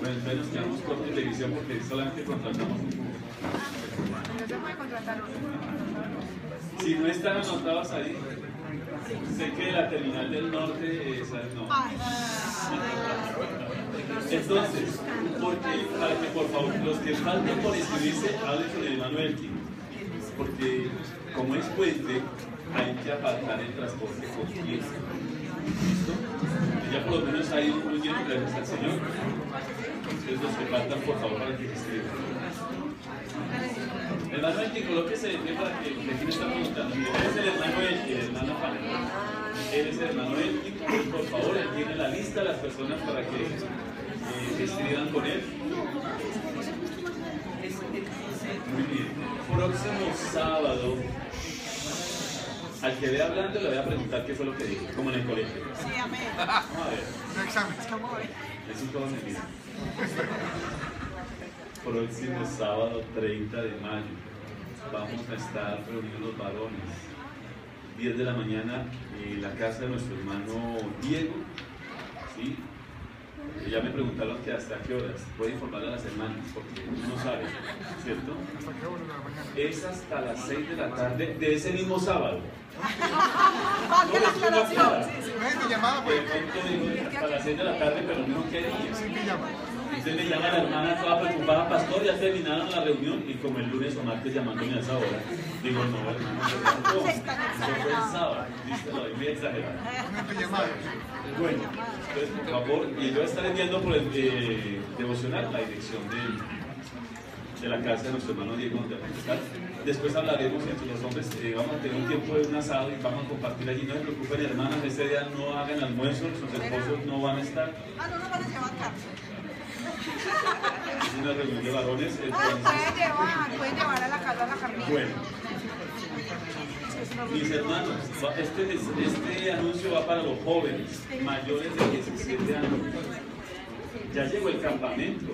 Bueno, entonces nos quedamos con televisión porque solamente contratamos un cupo. No se puede contratar uno. Si no están anotados ahí, sé que la terminal del norte, esa no. Entonces, para que por favor, los que falten por inscribirse, hablen con el hermano Elkin. Porque como es puente, hay que apartar el transporte con pies. ¿Listo? Ya por lo menos hay un lleno, gracias al Señor. Entonces los que faltan, por favor, para que se inscriban. Hermano Elkin, colóquese de pie para que quién está preguntando. Él es el hermano Elkin, el hermano Juan. Él es el hermano Elkin. Por favor, él tiene la lista de las personas para que se inscriban con él. Muy bien. Próximo sábado, al que vea hablando le voy a preguntar qué fue lo que dijo, como en el colegio. Sí, amén. Vamos a ver. No examen. Eso todo me mira. Próximo sábado 30 de mayo vamos a estar reunidos los varones. 10 de la mañana en la casa de nuestro hermano Diego. ¿Sí? Ya me preguntaron que hasta qué horas. Voy a informarle a las hermanas porque uno no sabe, ¿cierto? ¿Hasta qué hora de la mañana? Es hasta las 6 de la tarde de ese mismo sábado. Valga la aclaración. ¿No es mi llamada? De Pues, pronto digo hasta las 6 de la tarde, pero no quería. sí, mi llamada. Entonces me llama la hermana toda preocupada, pastor, ya terminaron la reunión y como el lunes o martes llamándome a esa hora, digo, no hermano, no, eso fue el sábado, viste, lo muy exagerado. ¿No es tu llamada? Bueno, entonces por favor, y yo voy a estar enviando por el devocional la dirección de la casa de nuestro hermano Diego donde vamos a estar. Después hablaremos entre los hombres, vamos a tener un tiempo de un asado y vamos a compartir allí. No se preocupen hermanas, ese día no hagan almuerzo, sus esposos no van a estar. Ah, no van a llevar carne. Es una reunión de varones. Pueden llevar a la casa la carnita. Bueno, mis hermanos, este anuncio va para los jóvenes mayores de 17 años. Ya llegó el campamento.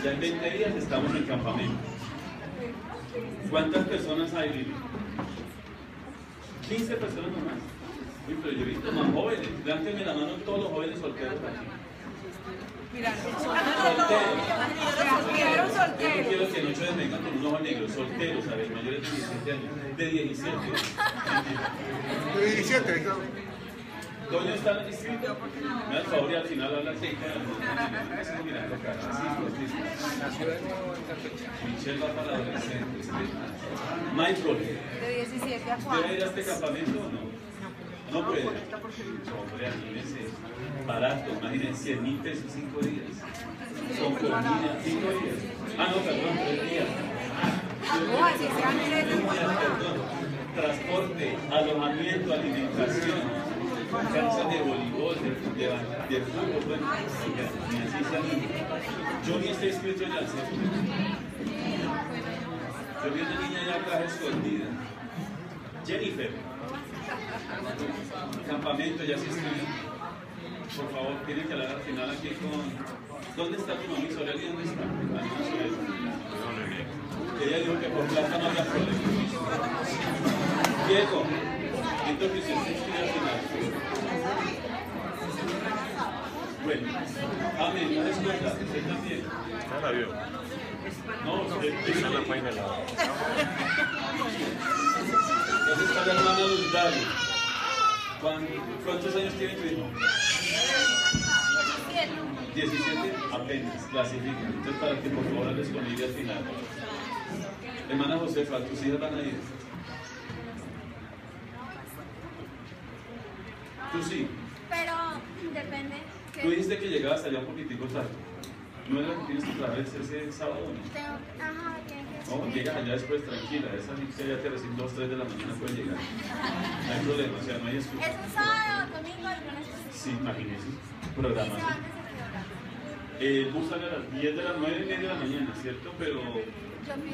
Ya en 20 días estamos en el campamento. ¿Cuántas personas hay, Lili? 15 personas nomás. Uy, pero yo he visto más jóvenes. Levánteme la mano todos los jóvenes solteros aquí. Mira, Solteros. solteros. Yo quiero que noche vengan con unos ojos negros, solteros, a ver, mayores de 17 años. De 17. De 17, claro. ¿Dónde están inscritos? Me da el favor y al final habla así. Mirando acá. Michelle va para adolescentes. Michael, De 17 a ¿debe ir a este campamento o no? No puede. Hombre, imagínense. Barato, imagínense, 100.000 pesos 5 días. Son comida, 5 días. Ah, no, perdón, 3 días. No, así sean 3 días. Perdón. Transporte, alojamiento, alimentación. Cancha de voleibol, de fútbol, bueno, y así sean. Yo ni estoy inscrito ya, ¿cierto? Yo vi una niña ya traje escondida. Jennifer. Campamento, ya se inscribió. Por favor, tienen que hablar al final aquí con... ¿Dónde está tu mami Soreli? ¿Dónde está? Ella dijo que por plata no había problema. Diego, necesito que usted se inscriba al final. Bueno, amén, no les cuenta, usted también. No la vio. No, usted Está en la página de la... ¿Dónde está la hermana Luz David? ¿Cuántos años tiene tu hijo? 17, apenas, clasifica. Entonces, para que por favor les convive al final. Hermana Josefa, ¿tus hijas van a ir? ¿Tú sí? Pero depende. Tú dijiste que llegabas allá un poquitico tarde. ¿No es lo que tienes que traer ese sábado, no? Ajá, que No, llegas allá después, tranquila. Esa gente ya que recién 2, 3 de la mañana puede llegar. No hay problema, o sea, no hay excusa. es un sábado, domingo y lunes. Sí, imagínese. ¿Y se Programa. van desde qué hora? El bus sale a las 10 de las 9:30 de la mañana, ¿cierto? Pero, Yo pido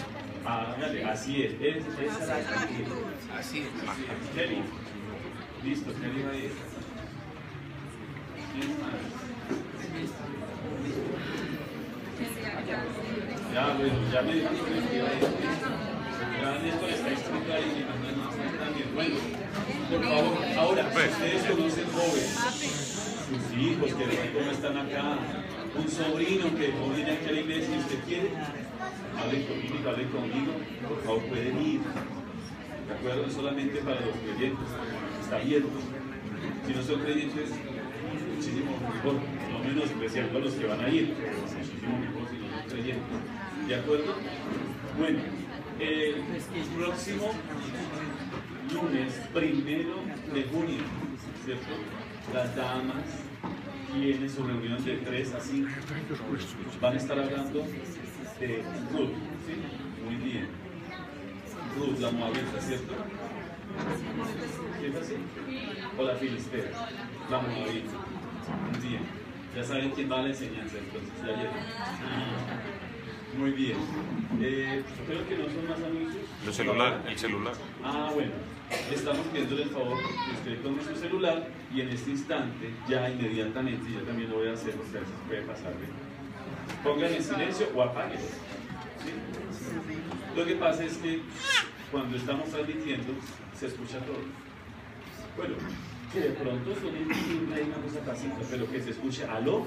permiso. hágale, así es. Esa es la actitud. Así es. Kelly. Listo, Kelly va a ir. ¿Quién más? Ya, bueno, ya me dijeron que iba a ir. Ya Néstor está inscrito ahí, mi mamá no está también. Bueno. Por favor, ahora, si ustedes conocen jóvenes, sus hijos que de pronto no están acá, un sobrino que no viene aquí a la iglesia y usted quiere, hablen conmigo, por favor pueden ir. ¿De acuerdo? Solamente para los creyentes, está abierto. Si no son creyentes, muchísimo mejor, no menospreciando a los que van a ir, pero muchísimo mejor si no son creyentes. ¿De acuerdo? Bueno, el próximo lunes 1 de junio, ¿cierto? Las damas tienen su reunión de 3 a 5. Van a estar hablando de Ruth, ¿sí? Muy bien. Ruth, la moabita, ¿cierto? ¿Sí es así? O la filistea, la moabita. Muy bien. Ya saben quién va a la enseñanza, entonces, ya llegan. Muy bien. Creo que no son más anuncios. El celular. Ah, bueno. Estamos pidiéndole el favor que usted tome su celular y en este instante, ya inmediatamente, yo también lo voy a hacer porque a veces puede pasarle. Pongan en silencio o apáguenlo. ¿Sí? Lo que pasa es que cuando estamos transmitiendo se escucha todo. Bueno, que de pronto son un timbre, hay una cosa pasita, pero que se escuche aló,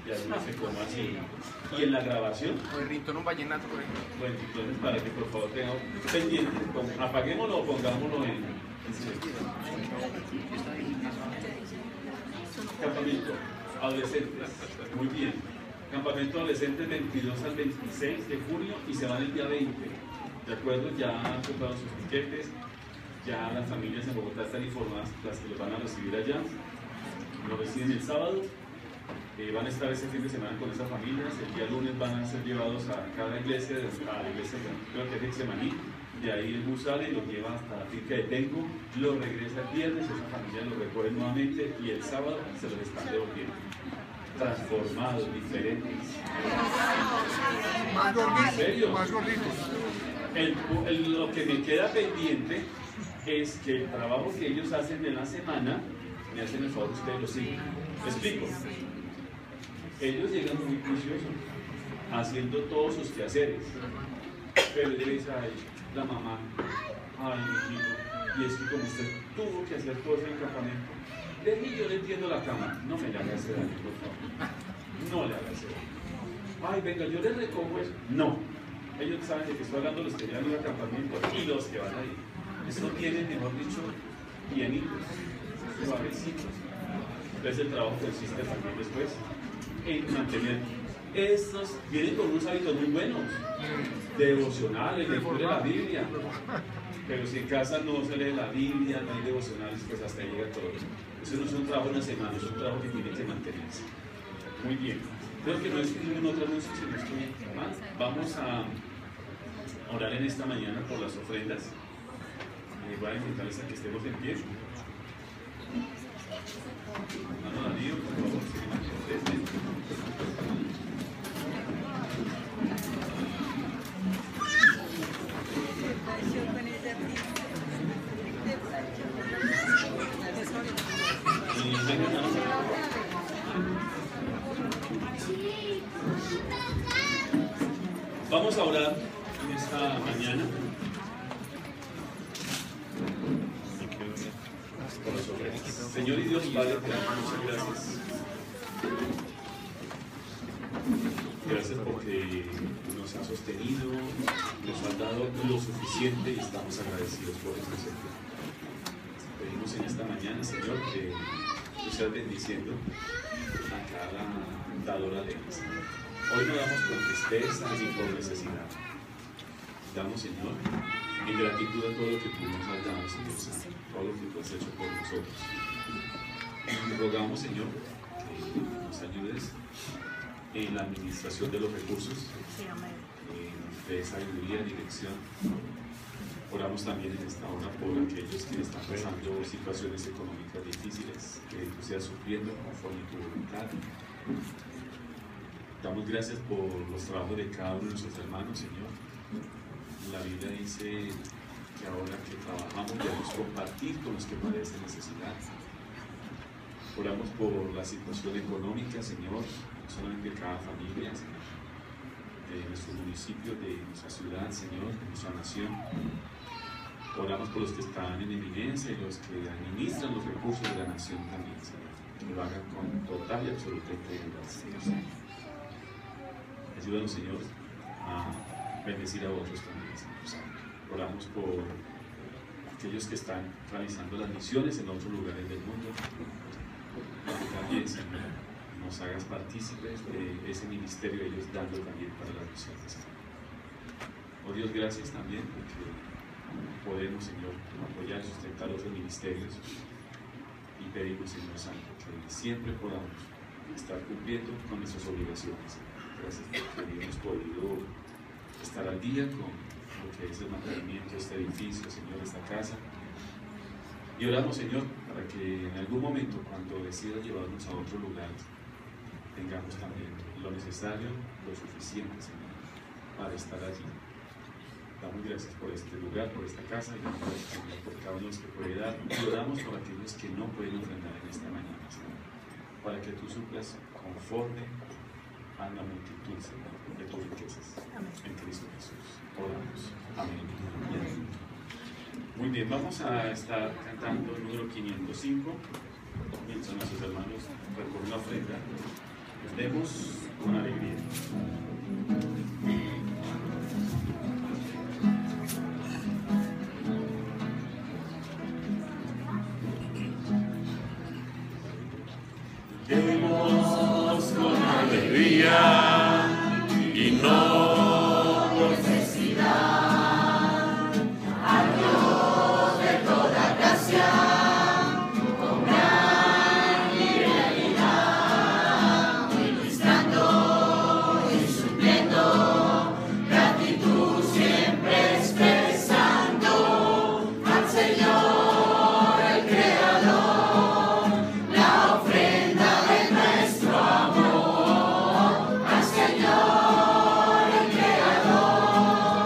ya no sé cómo así. Y en la grabación, O el ritmo un vallenato por ejemplo. bueno, entonces para que por favor tengamos pendiente, apaguémoslo o pongámoslo en silencio. Campamento adolescentes, muy bien. Campamento adolescentes 22 al 26 de junio y se van el día 20. ¿De acuerdo? Ya han comprado sus tiquetes, ya las familias en Bogotá están informadas, las que los van a recibir allá. Lo reciben el sábado. Van a estar ese fin de semana con esas familias. El día lunes van a ser llevados a cada iglesia, a la iglesia, creo que es Getsemaní. De ahí el bus sale y los lleva hasta la finca de Tengo, lo regresa el viernes, esa familia lo recoge nuevamente y el sábado se los están devolviendo. Transformados, diferentes. Más ¿En serio? gorditos, más gorditos. Lo que me queda pendiente es que el trabajo que ellos hacen en la semana, me hacen el favor que ustedes lo siguen. ¿Me explico? Ellos llegan muy juiciosos, haciendo todos sus quehaceres. Pero le dice a ellos, la mamá, ay, mi hijo, y es que como usted tuvo que hacer cosas en el campamento, deje yo le entiendo la cama, no me le haga ese daño, por favor. No le haga ese daño. Ay, venga, yo le recojo eso. No. Ellos saben de que estoy hablando los que llegan al campamento y los que van a ir. Eso tiene, mejor dicho, pianitos, suavecitos. Entonces el trabajo consiste también después en mantener. Estos vienen con unos hábitos muy buenos, devocionales, lectura de la Biblia. Pero si en casa no se lee la Biblia, no hay devocionales, pues hasta ahí llega todo. Eso no es un trabajo de una semana, es un trabajo que tiene que mantenerse. Muy bien. Creo que no es ningún otro anuncio, sino que más. Vamos a orar en esta mañana por las ofrendas. Voy a invitarles a que estemos en pie. Hermano Darío, por favor, si me Vamos a orar en esta mañana por las ofrendas. Señor y Dios Padre, te damos muchas gracias. Gracias porque nos has sostenido, nos has dado lo suficiente y estamos agradecidos por este servicio. Pedimos en esta mañana, Señor, que tú seas bendiciendo a cada dadora de ellas. Hoy no damos por tristeza ni por necesidad. Damos, Señor, en gratitud a todo lo que tú nos has dado, Señor Santo, todo lo que tú has hecho por nosotros. Y rogamos, Señor, que nos ayudes en la administración de los recursos, de sabiduría, dirección. Oramos también en esta hora por aquellos que están pasando situaciones económicas difíciles, que tú seas sufriendo conforme tu voluntad. Damos gracias por los trabajos de cada uno de nuestros hermanos, Señor. La Biblia dice que ahora que trabajamos debemos compartir con los que padecen necesidad. Oramos por la situación económica, Señor, no solamente de cada familia, Señor, de nuestro municipio, de nuestra ciudad, Señor, de nuestra nación. Oramos por los que están en eminencia y los que administran los recursos de la nación también, Señor. Que lo hagan con total y absoluta integridad, Señor. Ayúdanos, Señor, a bendecir a otros también, Señor. Oramos por aquellos que están realizando las misiones en otros lugares del mundo. Que también, Señor, nos hagas partícipes de ese ministerio, ellos dando también para las misiones. Oh Dios, gracias también porque podemos, Señor, apoyar y sustentar otros ministerios, y pedimos, Señor Santo, que siempre podamos estar cumpliendo con nuestras obligaciones. Gracias porque hemos podido estar al día con lo que es el mantenimiento de este edificio, Señor, de esta casa. Y oramos, Señor, para que en algún momento, cuando decidas llevarnos a otro lugar, tengamos también lo necesario, lo suficiente, Señor, para estar allí. Damos gracias por este lugar, por esta casa, y por cada uno de los que puede dar. Y oramos por aquellos que no pueden ofrendar en esta mañana, Señor, para que tú suplas conforme a la multitud, Señor, de tus riquezas. En Cristo Jesús. Oramos. Amén. Muy bien, vamos a estar cantando el número 505, mientras nuestros hermanos recogen la ofrenda. Demos con alegría. Demos con alegría y no por necesidad a Dios de toda gracia, con gran liberalidad, ministrando y supliendo, gratitud siempre expresando al Señor el Creador, la ofrenda de nuestro amor, al Señor el Creador,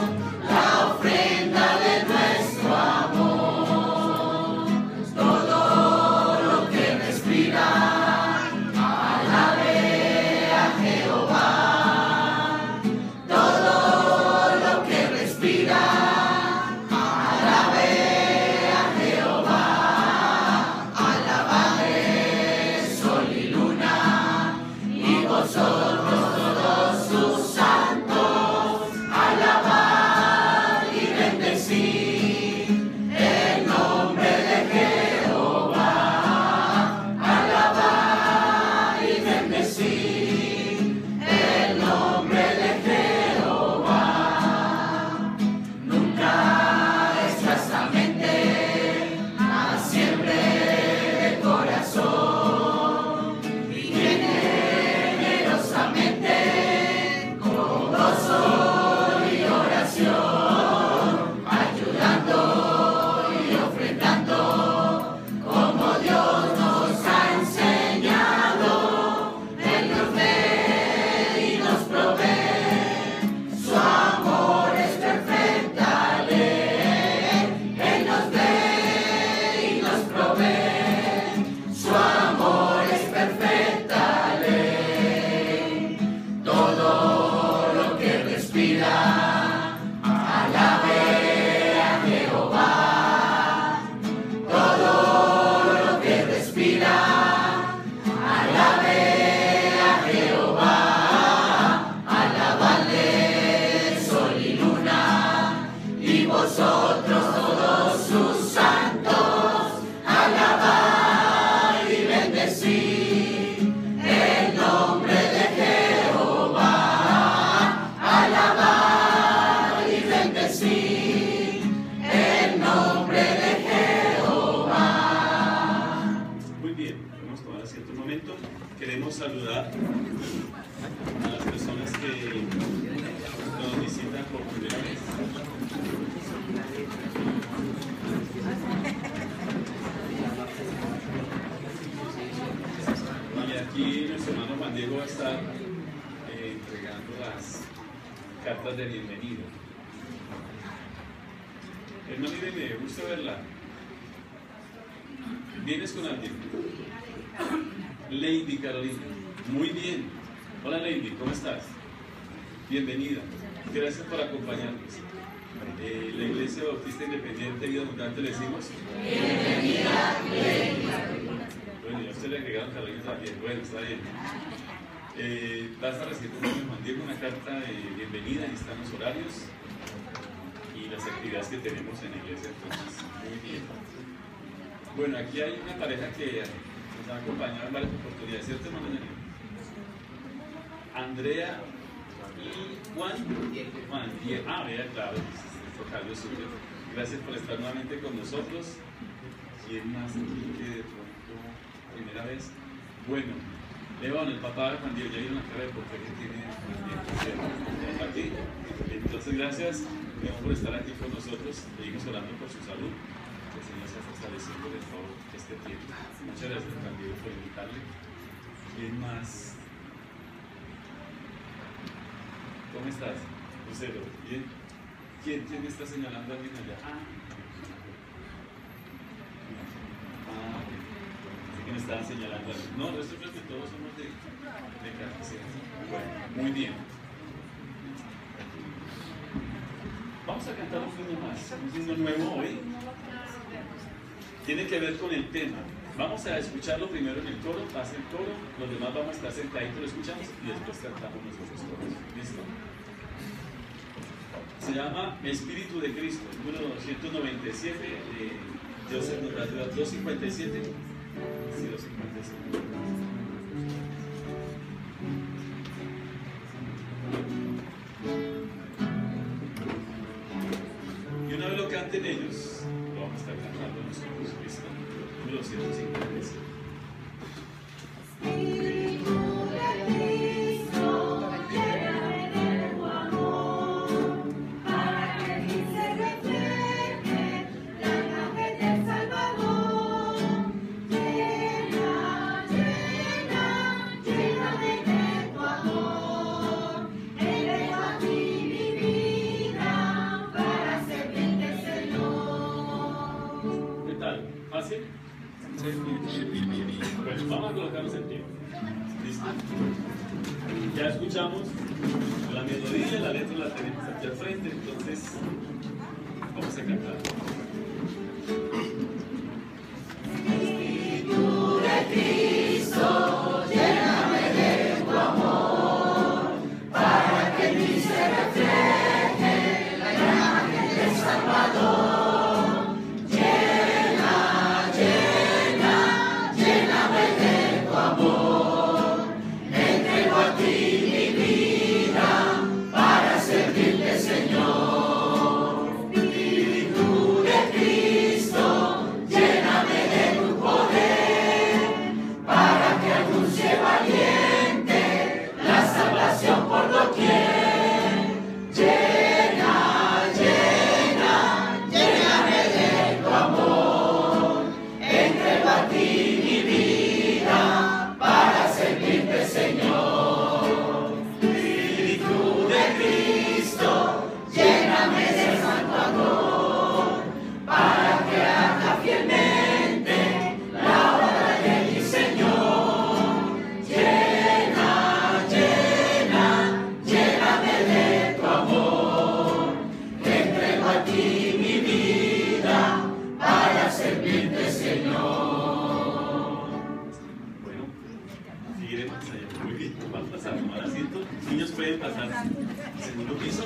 la ofrenda de nuestro amor. Todo lo que respira, alabe a Jehová. Todo lo que respira, alabe a Jehová. Alabadle sol y luna, y vosotros todos sus santos, alabad y bendecid el nombre de Jehová. Alabad y bendecid el nombre de Jehová. Nunca escasamente, mas siempre de corazón, y generosamente, con gozo y oración, ayudando y ofrendando, como Dios nos ha enseñado. Él nos ve y nos provee, su amor es perfecta ley. Él nos ve y nos provee, su amor es perfecta ley. Todo lo que respira, alabe a Jehová. Todo lo que respira, alabe a Jehová. Alabadle sol y luna, y vosotros todos sus santos, alabad y bendecid el nombre de Jehová. Alabad y bendecid el nombre de Jehová. Muy bien, podemos tomar asiento un momento. Queremos saludar a las personas que nos visitan por primera vez. Y aquí nuestro hermano Juan Diego va a estar entregando las cartas de bienvenida. Hermano Irene, gusto verla. ¿Vienes con alguien? Lady Carolina. Muy bien. Hola Lady, ¿cómo estás? Bienvenida. Gracias por acompañarnos. La Iglesia Bautista Independiente Vida Abundante le decimos. Bueno, ya usted le agregaron Carolina también. Bueno, está bien. Va a estar recibiendo Juan Diego una carta de bienvenida, ahí están los horarios y las actividades que tenemos en la iglesia, entonces, muy bien. Bueno, aquí hay una pareja que nos ha acompañado en varias oportunidades, ¿cierto, hermano Daniel? Andrea y Juan Diego. Ah, vea, claro, es tocayo suyo. Gracias por estar nuevamente con nosotros. ¿Quién más aquí que de pronto, primera vez? Bueno, León, el papá de Juan Diego, ya vieron la cara de por qué tiene aquí. Entonces, gracias, León, por estar aquí con nosotros. Seguimos orando por su salud. Que el Señor sea fortaleciendo por favor este tiempo. Muchas gracias, Juan Diego, por invitarle. ¿Quién más? ¿Cómo estás? Lucero, ¿bien? ¿Quién me está señalando a alguien allá? Que me estaban señalando. No, nosotros creo que todos somos de catecismo. Bueno, muy bien. Vamos a cantar un himno más, un himno nuevo hoy. Tiene que ver con el tema. Vamos a escucharlo primero en el coro, pasa el coro, los demás vamos a estar sentaditos, lo escuchamos y después cantamos nosotros todos. ¿Listo? Se llama Espíritu de Cristo, número 297 de Joseph nos va a ayudar, 257. Sí, 257. Y una vez lo canten ellos, lo vamos a estar cantando nosotros, ¿listo? Número 257. ¿Fácil? Bueno, vamos a colocarnos en pie. ¿Listo? Ya escuchamos la melodía, la letra la tenemos aquí al frente, entonces vamos a cantar. Espíritu de Cristo, lléname de tu amor, para que en mí se refleje la imagen del Salvador. Niños pueden pasar al segundo piso.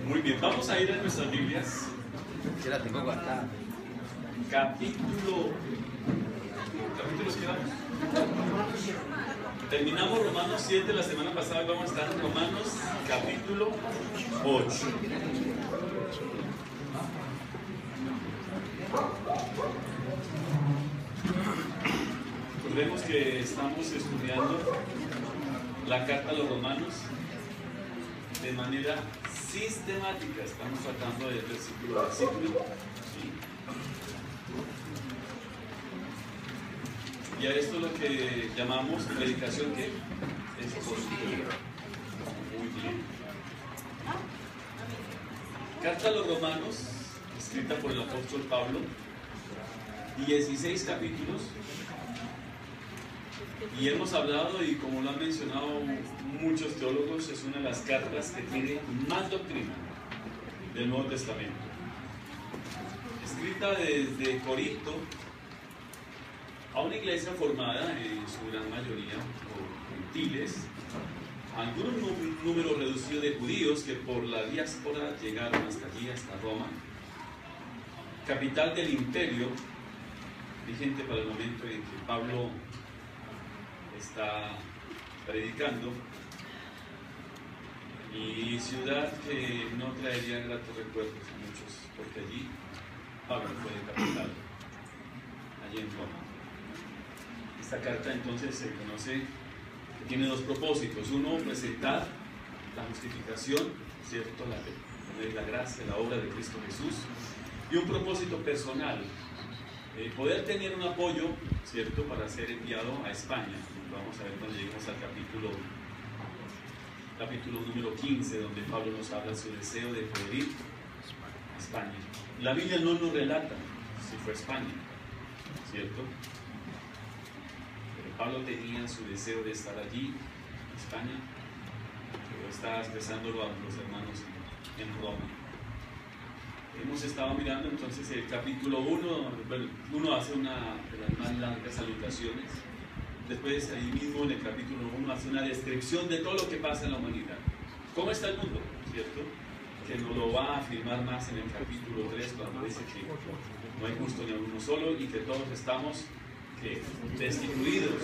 Muy bien, vamos a ir a nuestras Biblias. Yo la tengo guardada. ¿Capítulos quedamos? Terminamos Romanos 7 la semana pasada y vamos a estar en Romanos capítulo 8. Vemos que estamos estudiando la carta a los romanos de manera sistemática. Estamos tratando de versículo a versículo. ¿Sí? Y a esto es lo que llamamos predicación que es positiva. Muy bien. Carta a los romanos, escrita por el apóstol Pablo, 16 capítulos. Y hemos hablado, y como lo han mencionado muchos teólogos, es una de las cartas que tiene más doctrina del Nuevo Testamento. Escrita desde Corinto a una iglesia formada en su gran mayoría por gentiles, algún número reducido de judíos que por la diáspora llegaron hasta allí, hasta Roma, capital del imperio, vigente para el momento en que Pablo está predicando, y ciudad que no traería gratos recuerdos a muchos, porque allí Pablo fue capital, allí en Roma. Esta carta entonces se conoce que tiene dos propósitos: uno, presentar la justificación, ¿cierto?, la gracia, la obra de Cristo Jesús, y un propósito personal, poder tener un apoyo, ¿cierto?, para ser enviado a España. Vamos a ver cuando lleguemos al capítulo número 15, donde Pablo nos habla de su deseo de poder ir a España. La Biblia no nos relata si fue a España, ¿cierto? Pero Pablo tenía su deseo de estar allí, en España, pero está expresándolo a los hermanos en Roma. Hemos estado mirando entonces el capítulo 1, uno hace una de las más largas salutaciones. Después, ahí mismo en el capítulo 1, hace una descripción de todo lo que pasa en la humanidad. ¿Cómo está el mundo? ¿Cierto? Que nos lo va a afirmar más en el capítulo 3, cuando dice que no hay justo ni a uno solo y que todos estamos destituidos.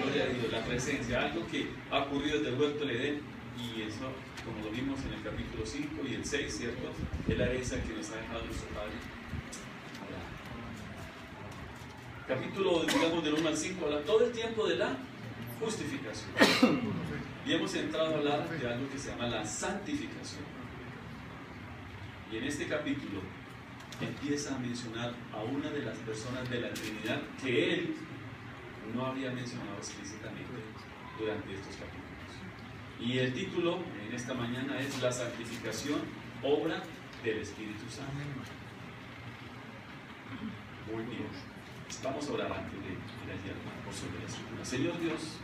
Gloria a Dios, la presencia, algo que ha ocurrido desde el huerto del Edén, y eso, como lo vimos en el capítulo 5 y el 6, ¿cierto? Es la herencia que nos ha dejado nuestro Padre. Capítulo, digamos, del 1 al 5, habla todo el tiempo de la justificación. Y hemos entrado a hablar de algo que se llama la santificación. Y en este capítulo empieza a mencionar a una de las personas de la Trinidad que él no había mencionado explícitamente durante estos capítulos. Y el título en esta mañana es La santificación, obra del Espíritu Santo. Muy bien. Vamos a orar antes de ir allí al curso de la Escritura. Señor Dios,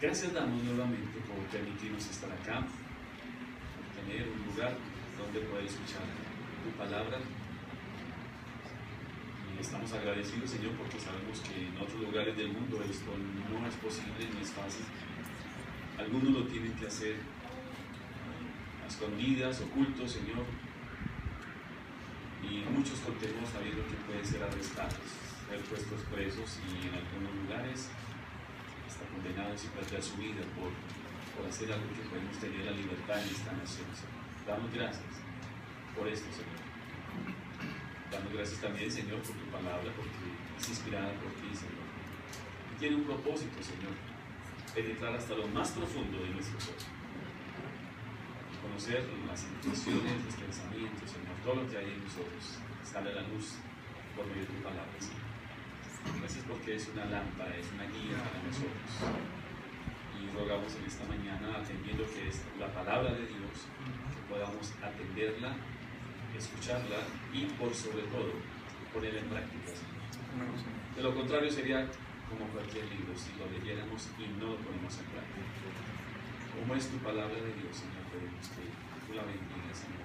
gracias damos nuevamente por permitirnos estar acá, por tener un lugar donde poder escuchar tu palabra. Y estamos agradecidos, Señor, porque sabemos que en otros lugares del mundo esto no es posible, no es fácil. Algunos lo tienen que hacer a escondidas, ocultos, Señor. Y muchos contemos sabiendo que pueden ser arrestados, ser puestos presos y en algunos lugares hasta condenados y perder su vida por hacer algo que podemos tener la libertad en esta nación, Señor. Damos gracias por esto, Señor. Damos gracias también, Señor, por tu palabra, porque es inspirada por ti, Señor. Y tiene un propósito, Señor, penetrar hasta lo más profundo de nuestro ser. Conocer las intenciones, los pensamientos, Señor, todo lo que hay en nosotros, sale a la luz por medio de tu palabra, Señor. Gracias porque es una lámpara, es una guía para nosotros. Y rogamos en esta mañana, atendiendo que es la palabra de Dios, que podamos atenderla, escucharla y, por sobre todo, ponerla en práctica, Señor. De lo contrario sería como cualquier libro, si lo leyéramos y no lo ponemos en práctica. Como es tu palabra de Dios, Señor, pedimos que tú la bendigas, Señor.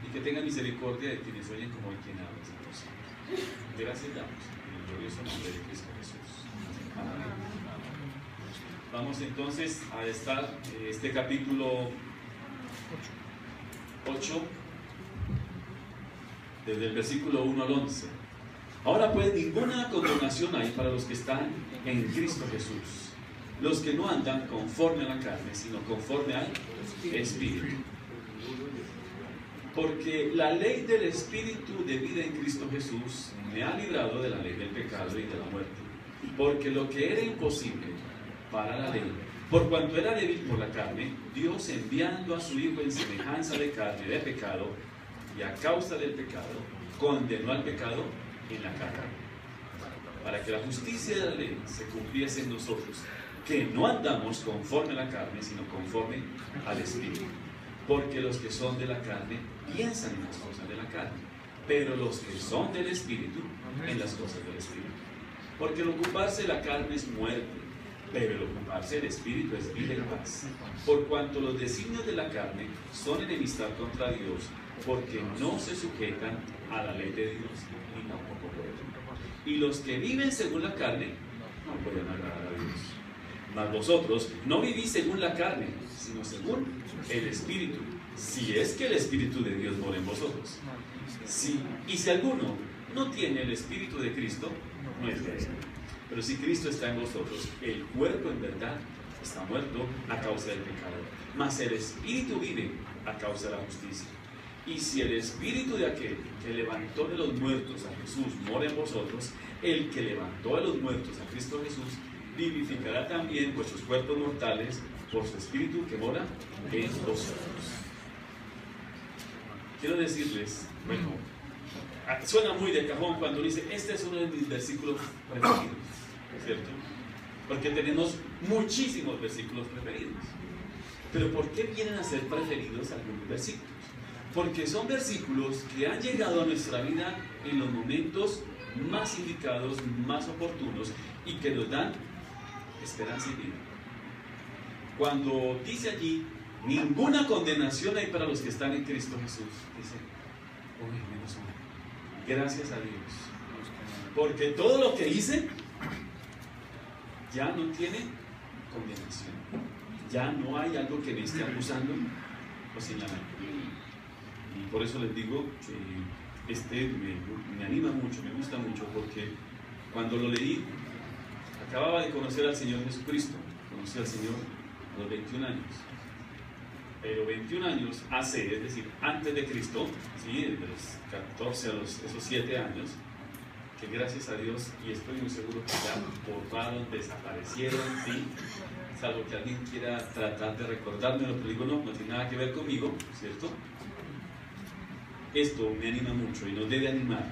Y que tenga misericordia de quienes oyen como de quien habla, Señor. Gracias damos en el glorioso nombre de Cristo Jesús. Amén. Vamos entonces a estar este capítulo 8, desde el versículo 1 al 11. Ahora pues ninguna condenación hay para los que están en Cristo Jesús, los que no andan conforme a la carne, sino conforme al Espíritu. Porque la ley del Espíritu de vida en Cristo Jesús me ha librado de la ley del pecado y de la muerte. Porque lo que era imposible para la ley, por cuanto era débil por la carne, Dios enviando a su Hijo en semejanza de carne de pecado, y a causa del pecado, condenó al pecado en la carne, para que la justicia de la ley se cumpliese en nosotros, que no andamos conforme a la carne, sino conforme al Espíritu. Porque los que son de la carne piensan en las cosas de la carne, pero los que son del Espíritu en las cosas del Espíritu. Porque el ocuparse de la carne es muerte, pero el ocuparse del Espíritu es vida y paz. Por cuanto los designios de la carne son enemistad contra Dios, porque no se sujetan a la ley de Dios, y tampoco pueden. Y los que viven según la carne no pueden agradar a Dios. Mas vosotros no vivís según la carne, sino según el Espíritu, si es que el Espíritu de Dios mora en vosotros. Y si alguno no tiene el Espíritu de Cristo, no es de él. Pero si Cristo está en vosotros, el cuerpo en verdad está muerto a causa del pecado, mas el Espíritu vive a causa de la justicia. Y si el Espíritu de aquel que levantó de los muertos a Jesús mora en vosotros, el que levantó de los muertos a Cristo Jesús vivificará también vuestros cuerpos mortales por su Espíritu que mora en vosotros. Quiero decirles, bueno, suena muy de cajón cuando dice, este es uno de mis versículos preferidos, ¿cierto? Porque tenemos muchísimos versículos preferidos. Pero ¿por qué vienen a ser preferidos algunos versículos? Porque son versículos que han llegado a nuestra vida en los momentos más indicados, más oportunos, y que nos dan esperanza y vida. Cuando dice allí, ninguna condenación hay para los que están en Cristo Jesús, dice, oh, menos mal, gracias a Dios, porque todo lo que hice ya no tiene condenación, ya no hay algo que me esté acusando o señalando. Y por eso les digo que me anima mucho, me gusta mucho, porque cuando lo leí, acababa de conocer al Señor Jesucristo, conocí al Señor a los 21 años. Pero 21 años hace, es decir, antes de Cristo, ¿sí? De los 14 a esos 7 años, que gracias a Dios, y estoy muy seguro que ya borraron, desaparecieron, ¿sí? Salvo que alguien quiera tratar de recordármelo, pero digo, no tiene nada que ver conmigo, ¿cierto? Esto me anima mucho y nos debe animar,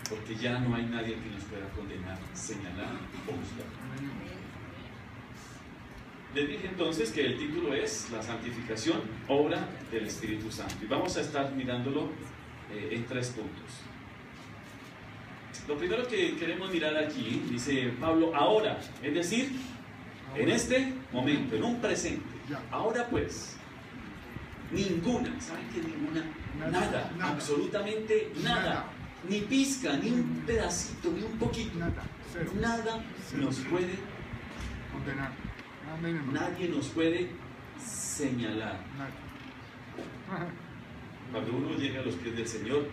porque ya no hay nadie que nos pueda condenar, señalar o juzgar. Les dije entonces que el título es La santificación, obra del Espíritu Santo. Y vamos a estar mirándolo en 3 puntos. Lo primero que queremos mirar aquí, dice Pablo, ahora, es decir, en este momento, en un presente. Ahora pues, ninguna, ¿saben qué? Ninguna, nada, absolutamente nada, ni pizca, ni un pedacito, ni un poquito, nada nos puede condenar. Nadie nos puede señalar. Cuando uno llega a los pies del Señor,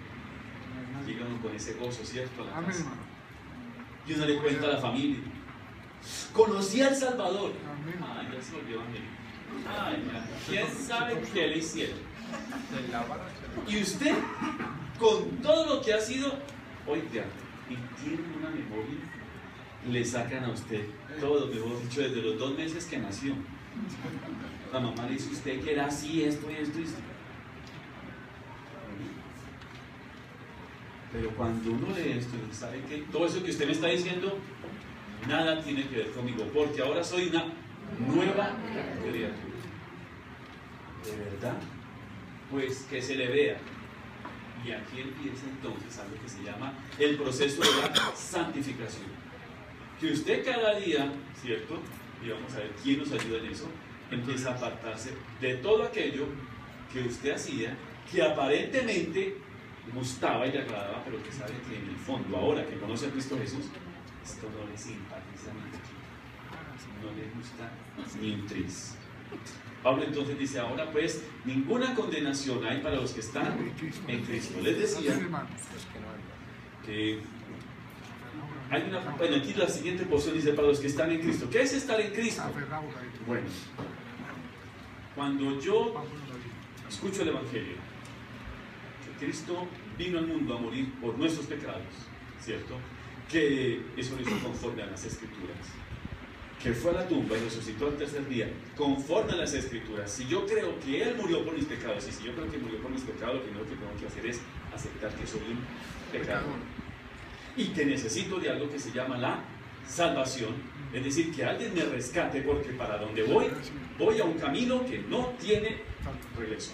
llega uno con ese gozo, ¿cierto? A la casa. Y uno le cuenta a la familia. Conocí al Salvador. Ay, ya se volvió evangélico. Ay, ya. ¿Quién sabe qué le hicieron? Y usted, con todo lo que ha sido, oiga, y tiene una memoria, le sacan a usted todo, mejor dicho, desde los 2 meses que nació. La mamá le dice, usted que era así, esto y esto y esto. Pero cuando uno lee esto, sabe que todo eso que usted me está diciendo, nada tiene que ver conmigo, porque ahora soy una nueva criatura. ¿De verdad? Pues que se le vea. Y aquí empieza entonces algo que se llama el proceso de la santificación. Que usted cada día, ¿cierto? Y vamos a ver quién nos ayuda en eso, empieza a apartarse de todo aquello que usted hacía, que aparentemente gustaba y le agradaba, pero que sabe que en el fondo, ahora que conoce a Cristo Jesús, esto no le simpatiza ni un poquito, no le gusta ni un tris. Pablo entonces dice, ahora pues, ninguna condenación hay para los que están en Cristo. Les decía que hay una, bueno, aquí la siguiente porción dice, para los que están en Cristo. ¿Qué es estar en Cristo? Bueno, cuando yo escucho el Evangelio Cristo vino al mundo a morir por nuestros pecados, ¿cierto? Que eso lo hizo conforme a las Escrituras. Que fue a la tumba y resucitó al tercer día, conforme a las Escrituras. Si yo creo que Él murió por mis pecados, y si yo creo que murió por mis pecados, lo primero que tengo que hacer es aceptar que soy un pecador. Y que necesito de algo que se llama la salvación, es decir, que alguien me rescate, porque para donde voy a un camino que no tiene regreso.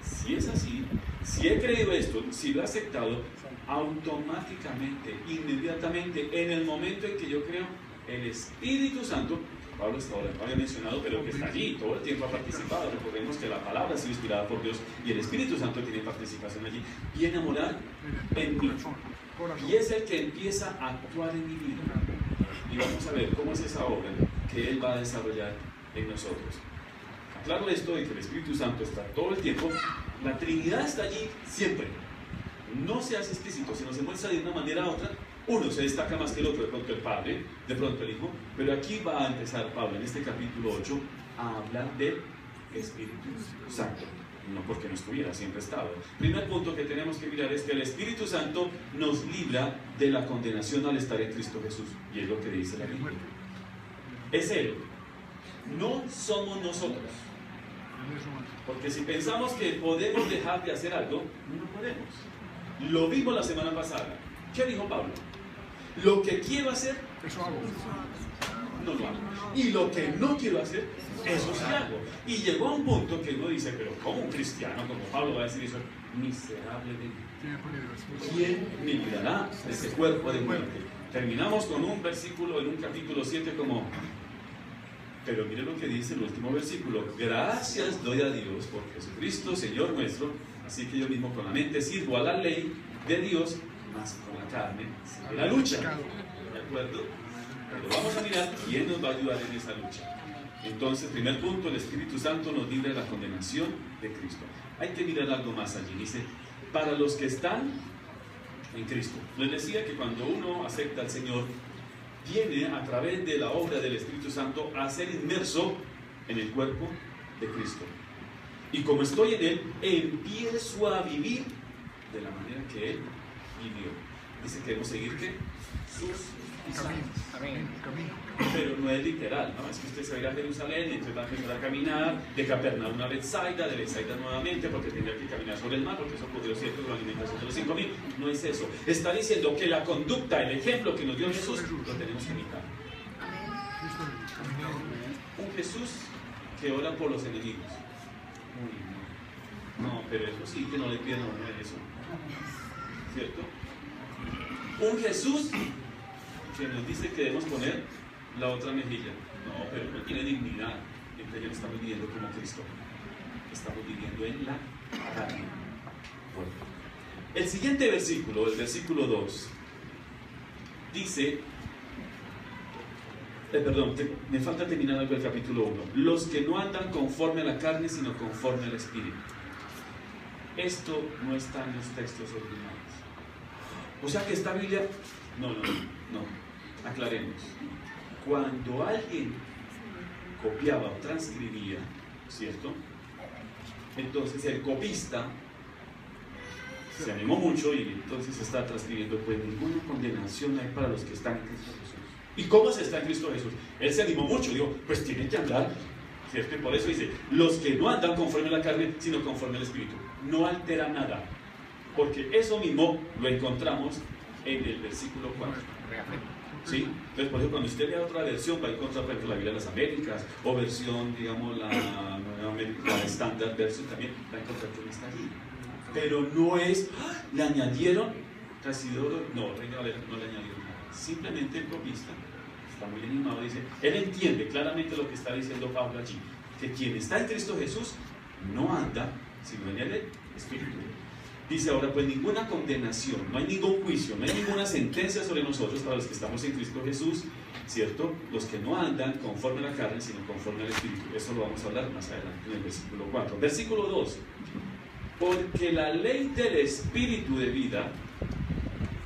Si es así, si he creído esto, si lo he aceptado, automáticamente, inmediatamente, en el momento en que yo creo, el Espíritu Santo, Pablo hasta ahora no había mencionado, pero que está allí, todo el tiempo ha participado. Recordemos que la palabra ha sido inspirada por Dios y el Espíritu Santo tiene participación allí, viene a morar en mí. Y es el que empieza a actuar en mi vida. Y vamos a ver cómo es esa obra que Él va a desarrollar en nosotros. Aclaro esto de que el Espíritu Santo está todo el tiempo, la Trinidad está allí siempre. No se hace explícito, sino se muestra de una manera u otra. Uno se destaca más que el otro, de pronto el Padre, de pronto el Hijo, pero aquí va a empezar Pablo en este capítulo 8 a hablar del Espíritu Santo. No porque no estuviera, siempre ha estado. Primer punto que tenemos que mirar es que el Espíritu Santo nos libra de la condenación al estar en Cristo Jesús. Y es lo que dice la Biblia. Es Él. No somos nosotros. Porque si pensamos que podemos dejar de hacer algo, no podemos. Lo vimos la semana pasada. ¿Qué dijo Pablo? Lo que quiero hacer, Eso hago. no lo hago. Y lo que no quiero hacer, eso sí hago. Y llegó a un punto que uno dice, pero ¿cómo un cristiano como Pablo va a decir eso? Miserable de mí. ¿Quién me librará de ese cuerpo de muerte? Terminamos con un versículo en un capítulo 7 como... Pero mire lo que dice el último versículo. Gracias doy a Dios por Jesucristo, Señor nuestro. Así que yo mismo con la mente sirvo a la ley de Dios, más con la carne de la lucha. ¿De acuerdo? Pero vamos a mirar quién nos va a ayudar en esa lucha. Entonces, primer punto, el Espíritu Santo nos libra de la condenación de Cristo. Hay que mirar algo más allí. Dice, para los que están en Cristo. Les decía que cuando uno acepta al Señor, viene a través de la obra del Espíritu Santo a ser inmerso en el cuerpo de Cristo. Y como estoy en Él, empiezo a vivir de la manera que Él vivió. Dice que debemos seguir ¿qué? Sus Camino. pero no es literal, ¿no? Es que usted se va a ir a Jerusalén y entonces va a empezar a caminar de Capernaum a Betsaida, de Betsaida nuevamente, porque tendría que caminar sobre el mar, porque eso ocurrió siempre con la alimentación de los 5.000. No es eso. Está diciendo que la conducta, el ejemplo que nos dio Jesús, lo tenemos que imitar. Un Jesús que ora por los enemigos. Uy, no, pero eso sí que no le piden a uno eso. ¿Cierto? Un Jesús que nos dice que debemos poner la otra mejilla. No, pero no tiene dignidad. Entonces ya no estamos viviendo como Cristo. Estamos viviendo en la carne. Bueno. El siguiente versículo, el versículo 2, dice, me falta terminar algo del capítulo 1. Los que no andan conforme a la carne, sino conforme al Espíritu. Esto no está en los textos originales. O sea que esta Biblia... No. Aclaremos. Cuando alguien copiaba o transcribía, ¿cierto? Entonces el copista se animó mucho y entonces está transcribiendo, pues ninguna condenación hay para los que están en Cristo Jesús. ¿Y cómo se está en Cristo Jesús? Él se animó mucho, digo, pues tienen que andar, ¿cierto? Y por eso dice, los que no andan conforme a la carne, sino conforme al Espíritu. No altera nada, porque eso mismo lo encontramos en el versículo 4. ¿Sí? Entonces, por ejemplo, cuando usted lea otra versión, va a encontrar, por ejemplo, la Biblia de las Américas, o versión, digamos, la Standard Version también, va a encontrar que no está allí. Pero no es, le añadieron Casidoro, no, Reina Valera no le añadieron nada. Simplemente el copista está muy animado, dice, él entiende claramente lo que está diciendo Pablo allí, que quien está en Cristo Jesús no anda, sino en el Espíritu. Dice ahora, pues ninguna condenación, no hay ningún juicio, no hay ninguna sentencia sobre nosotros para los que estamos en Cristo Jesús, ¿cierto? Los que no andan conforme a la carne, sino conforme al Espíritu. Eso lo vamos a hablar más adelante en el versículo 4. Versículo 2. Porque la ley del Espíritu de vida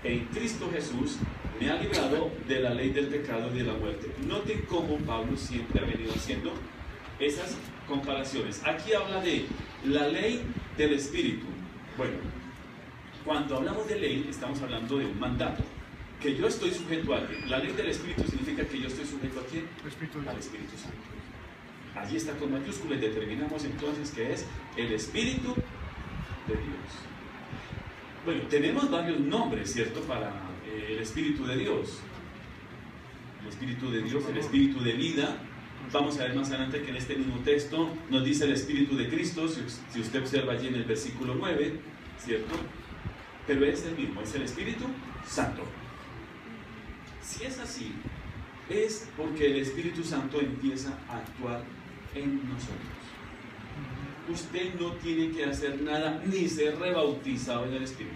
en Cristo Jesús me ha librado de la ley del pecado y de la muerte. Noten cómo Pablo siempre ha venido haciendo esas comparaciones. Aquí habla de la ley del Espíritu. Bueno, cuando hablamos de ley, estamos hablando de un mandato. Que yo estoy sujeto a qué. La ley del Espíritu significa que yo estoy sujeto a quién? Al Espíritu Santo. Allí está con mayúsculas y determinamos entonces que es el Espíritu de Dios. Bueno, tenemos varios nombres, ¿cierto? Para el Espíritu de Dios. El Espíritu de Dios, el Espíritu de vida. Vamos a ver más adelante que en este mismo texto nos dice el Espíritu de Cristo, si usted observa allí en el versículo 9, ¿cierto? Pero es el mismo, es el Espíritu Santo. Si es así, es porque el Espíritu Santo empieza a actuar en nosotros. Usted no tiene que hacer nada ni ser rebautizado en el Espíritu.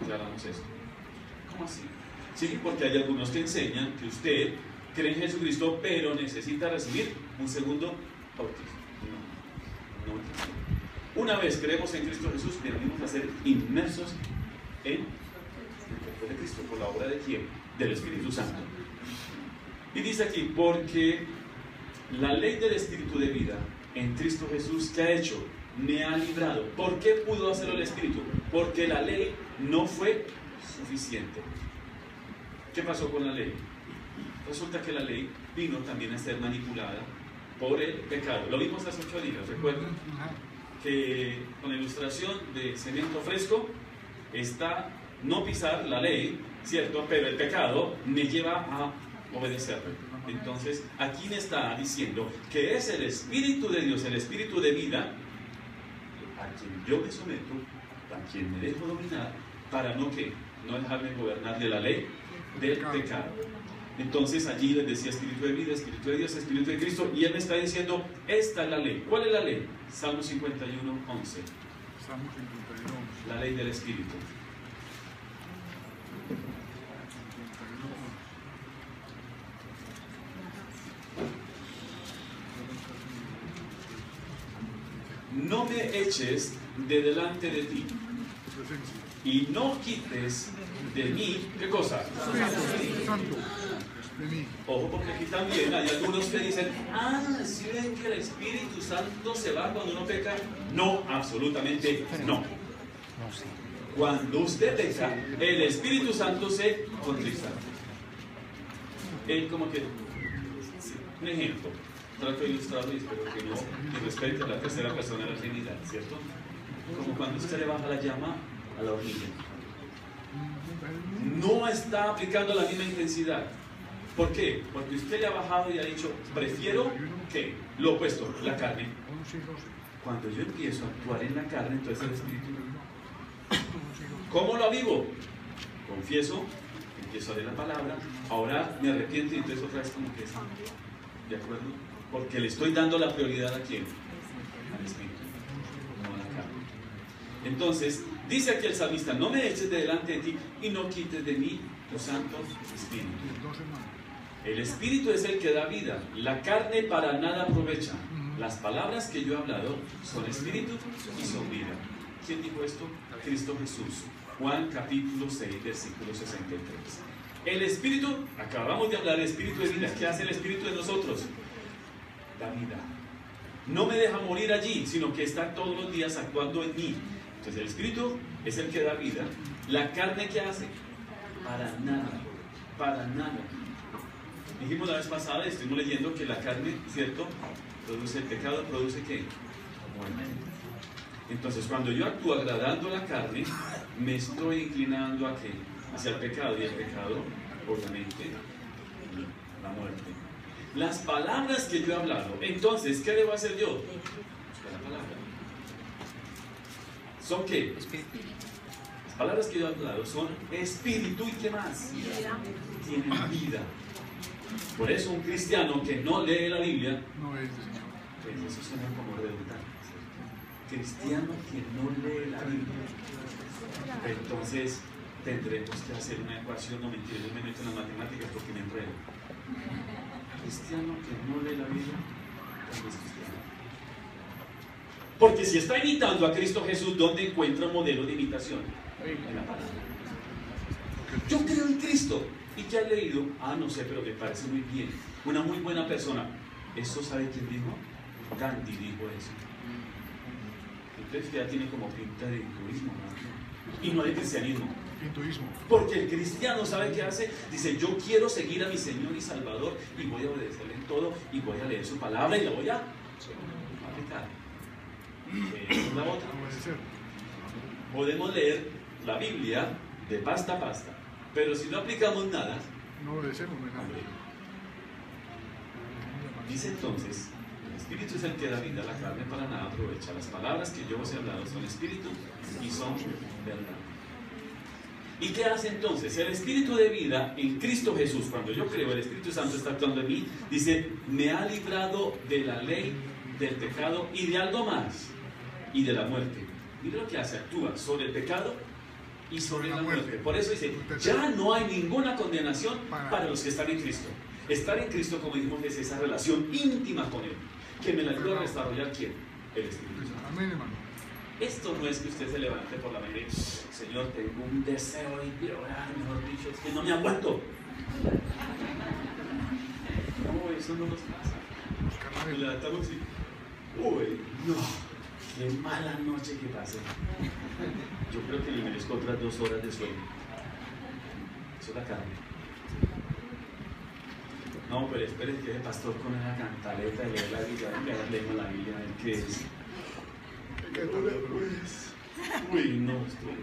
Aclaramos esto. ¿Cómo así? Sí, porque hay algunos que enseñan que usted cree en Jesucristo, pero necesita recibir un segundo bautismo. No. Una vez creemos en Cristo Jesús, venimos a ser inmersos en el cuerpo de Cristo. ¿Por la obra de quién? Del Espíritu Santo. Y dice aquí, porque la ley del Espíritu de vida en Cristo Jesús, ¿qué ha hecho? Me ha librado. ¿Por qué pudo hacerlo el Espíritu? Porque la ley no fue suficiente. ¿Qué pasó con la ley? Resulta que la ley vino también a ser manipulada por el pecado. Lo vimos hace 8 días, recuerden que con la ilustración de cemento fresco está no pisar la ley, ¿cierto? Pero el pecado me lleva a obedecerlo. Entonces, aquí me está diciendo que es el Espíritu de Dios, el Espíritu de vida, a quien yo me someto, a quien me dejo dominar, para no dejarme gobernar de la ley del pecado. Entonces allí les decía Espíritu de vida, Espíritu de Dios, Espíritu de Cristo, y él me está diciendo, esta es la ley. ¿Cuál es la ley? Salmo 51, 11. Salmo 51. La ley del Espíritu. No me eches de delante de ti y no quites de mí, ¿qué cosa? Santo. De mí. Ojo, porque aquí también hay algunos que dicen, ¿sí ven que el Espíritu Santo se va cuando uno peca? No, absolutamente no. Cuando usted peca, el Espíritu Santo se contrista. Él como que, un ejemplo, trato de ilustrarlo y espero que no irrespete a la tercera persona de la Trinidad, ¿cierto? Como cuando usted le baja la llama a la hornilla. No está aplicando la misma intensidad. ¿Por qué? Porque usted le ha bajado y ha dicho, prefiero que lo opuesto, la carne. Cuando yo empiezo a actuar en la carne, entonces el Espíritu. ¿Cómo lo avivo? Confieso, empiezo a leer la palabra, ahora me arrepiento y entonces otra vez como que es. ¿De acuerdo? Porque le estoy dando la prioridad a quién? Al Espíritu, no a la carne. Entonces, dice aquí el salmista, no me eches de delante de ti y no quites de mí tu Santo Espíritu. El Espíritu es el que da vida, la carne para nada aprovecha. Las palabras que yo he hablado son Espíritu y son vida. ¿Quién dijo esto? Cristo Jesús. Juan capítulo 6, versículo 63. El Espíritu, acabamos de hablar, el Espíritu de vida. ¿Qué hace el Espíritu de nosotros? Da vida. No me deja morir allí, sino que está todos los días actuando en mí. Entonces el Espíritu es el que da vida. La carne, ¿qué hace? Para nada, para nada. Dijimos la vez pasada, estuvimos leyendo que la carne, ¿cierto? Produce el pecado, ¿produce qué? Muerte. Entonces cuando yo actúo agradando a la carne, me estoy inclinando a qué? Hacia el pecado, y el pecado, obviamente, la muerte. Las palabras que yo he hablado, entonces, ¿qué debo hacer yo? Buscar la palabra. ¿Son qué? Las palabras que yo he hablado son espíritu y ¿qué más? Tienen vida. Por eso un cristiano que no lee la Biblia, No es de Señor. pues eso suena como redundante. Cristiano que no lee la Biblia. Entonces tendremos que hacer una ecuación, no mentira, yo me meto en las matemáticas porque me enredo. Cristiano que no lee la Biblia, no es cristiano. Porque si está imitando a Cristo Jesús, ¿dónde encuentra un modelo de imitación? En la palabra. Yo creo en Cristo. ¿Y qué has leído? Ah, no sé, pero me parece muy bien. Una muy buena persona. ¿Eso sabe quién dijo? Gandhi dijo eso. Entonces ya tiene como pinta de hinduismo, ¿no? Y no de cristianismo. Hinduismo. Porque el cristiano sabe qué hace, dice yo quiero seguir a mi Señor y Salvador y voy a obedecerle en todo y voy a leer su palabra y la voy a aplicar. Es la otra. Obedecer. Podemos leer la Biblia de pasta a pasta, pero si no aplicamos nada, No obedecemos, no es nada. dice entonces, el Espíritu es el que da vida, la carne para nada aprovecha. Las palabras que yo os he hablado son Espíritu y son verdad. ¿Y qué hace entonces? El Espíritu de vida en Cristo Jesús, cuando yo creo, el Espíritu Santo está actuando en mí, dice, me ha librado de la ley, del pecado y de algo más, y de la muerte. Mira lo que hace, actúa sobre el pecado y sobre la muerte. Por eso dice, ya no hay ninguna condenación para los que están en Cristo. Estar en Cristo, como dijimos, es esa relación íntima con Él, que me la ayuda a desarrollar ¿quién? El Espíritu Santo. Amén, hermano. Esto no es que usted se levante por la mañana y Señor, tengo un deseo de orar, mejor dicho, es que no me aguanto. No, eso no nos pasa. Nos levantamos y, uy, no, qué mala noche que pasé. Yo creo que le merezco otras 2 horas de sueño. Eso es la carne. No, pero espere que el pastor con una cantaleta y leer la Biblia, leemos la Biblia, a ver qué es. Uy, no, estoy.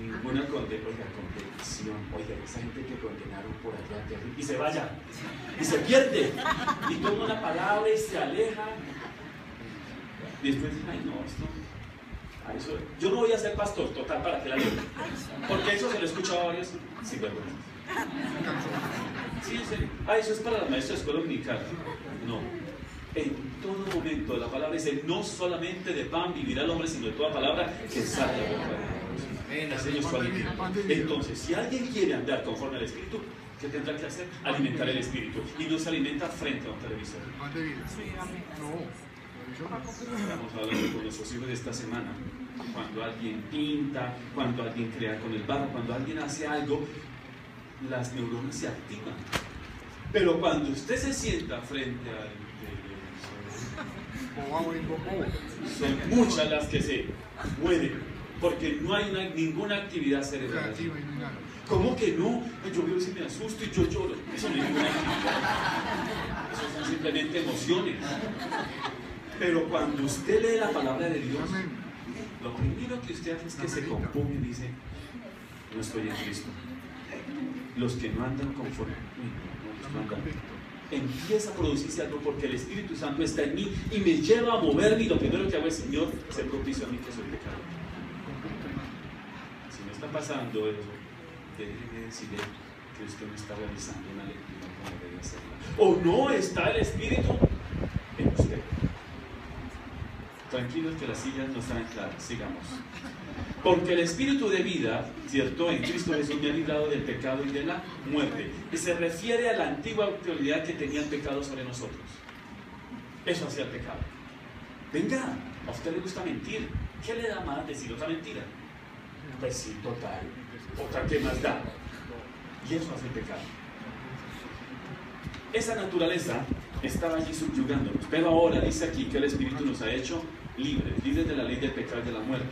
Ninguna condenación. Oiga, esa gente que condenaron por allá, y se vaya, y se pierde, y toma una palabra y se aleja. Y después dice, ay, no, esto. Yo no voy a ser pastor, total, para que la lea. Porque eso se lo he escuchado a varios sin vergüenza. Sí, en serio. Eso es para los maestros de escuela dominical. No. En todo momento la palabra dice, no solamente de pan vivirá el hombre, sino de toda palabra que sale de la boca de Dios. Ese es su alimento. Entonces, si alguien quiere andar conforme al Espíritu, ¿qué tendrá que hacer? Alimentar el Espíritu. Y no se alimenta frente a un televisor. Pan de vida. No. Estamos hablando con nuestros hijos de esta semana. Cuando alguien pinta, cuando alguien crea con el barro, cuando alguien hace algo, las neuronas se activan. Pero cuando usted se sienta frente al son muchas las que se mueren porque no hay ninguna actividad cerebral. ¿Cómo que no? Yo veo si me asusto y yo lloro. Eso no es ninguna actividad. Eso son simplemente emociones. Pero cuando usted lee la palabra de Dios, lo primero que usted hace es que se componga y dice, no estoy en Cristo. Los que no andan conforme, no andan. Empieza a producirse algo porque el Espíritu Santo está en mí y me lleva a moverme, y lo primero que hago es, Señor, se propicio a mí que soy pecador. Si me está pasando eso, déjeme decirle que usted no está realizando una lectura como debe hacerla. O no está el Espíritu en usted. Tranquilos que las sillas no están claras, sigamos. Porque el Espíritu de vida, ¿cierto? En Cristo Jesús me ha librado del pecado y de la muerte. Y se refiere a la antigua autoridad que tenía el pecado sobre nosotros. Eso hacía el pecado. Venga, a usted le gusta mentir. ¿Qué le da más decir otra mentira? Pues sí, total. Otra que más da. Y eso hace el pecado. Esa naturaleza estaba allí subyugándonos. Pero ahora dice aquí que el Espíritu nos ha hecho libres de la ley del pecado y de la muerte.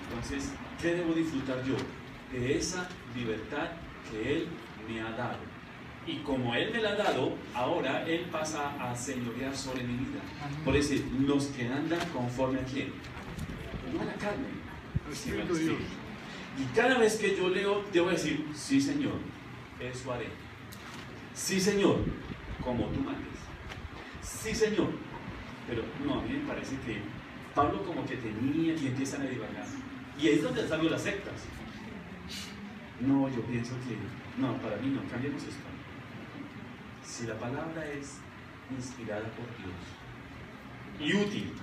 Entonces, ¿qué debo disfrutar yo? De esa libertad que Él me ha dado. Y como Él me la ha dado, ahora Él pasa a señorear sobre mi vida. Por eso, los que andan conforme a ¿quién? No a la carne, sino al Espíritu. Y cada vez que yo leo, debo decir, sí Señor, eso haré. Sí Señor, como tú mandes. Sí Señor. Pero no, a mí me parece que Pablo como que tenía y empiezan a divagar. Y ahí es donde salgo las sectas. No, yo pienso que, no, para mí no, cambiemos esto. Si la palabra es inspirada por Dios y útil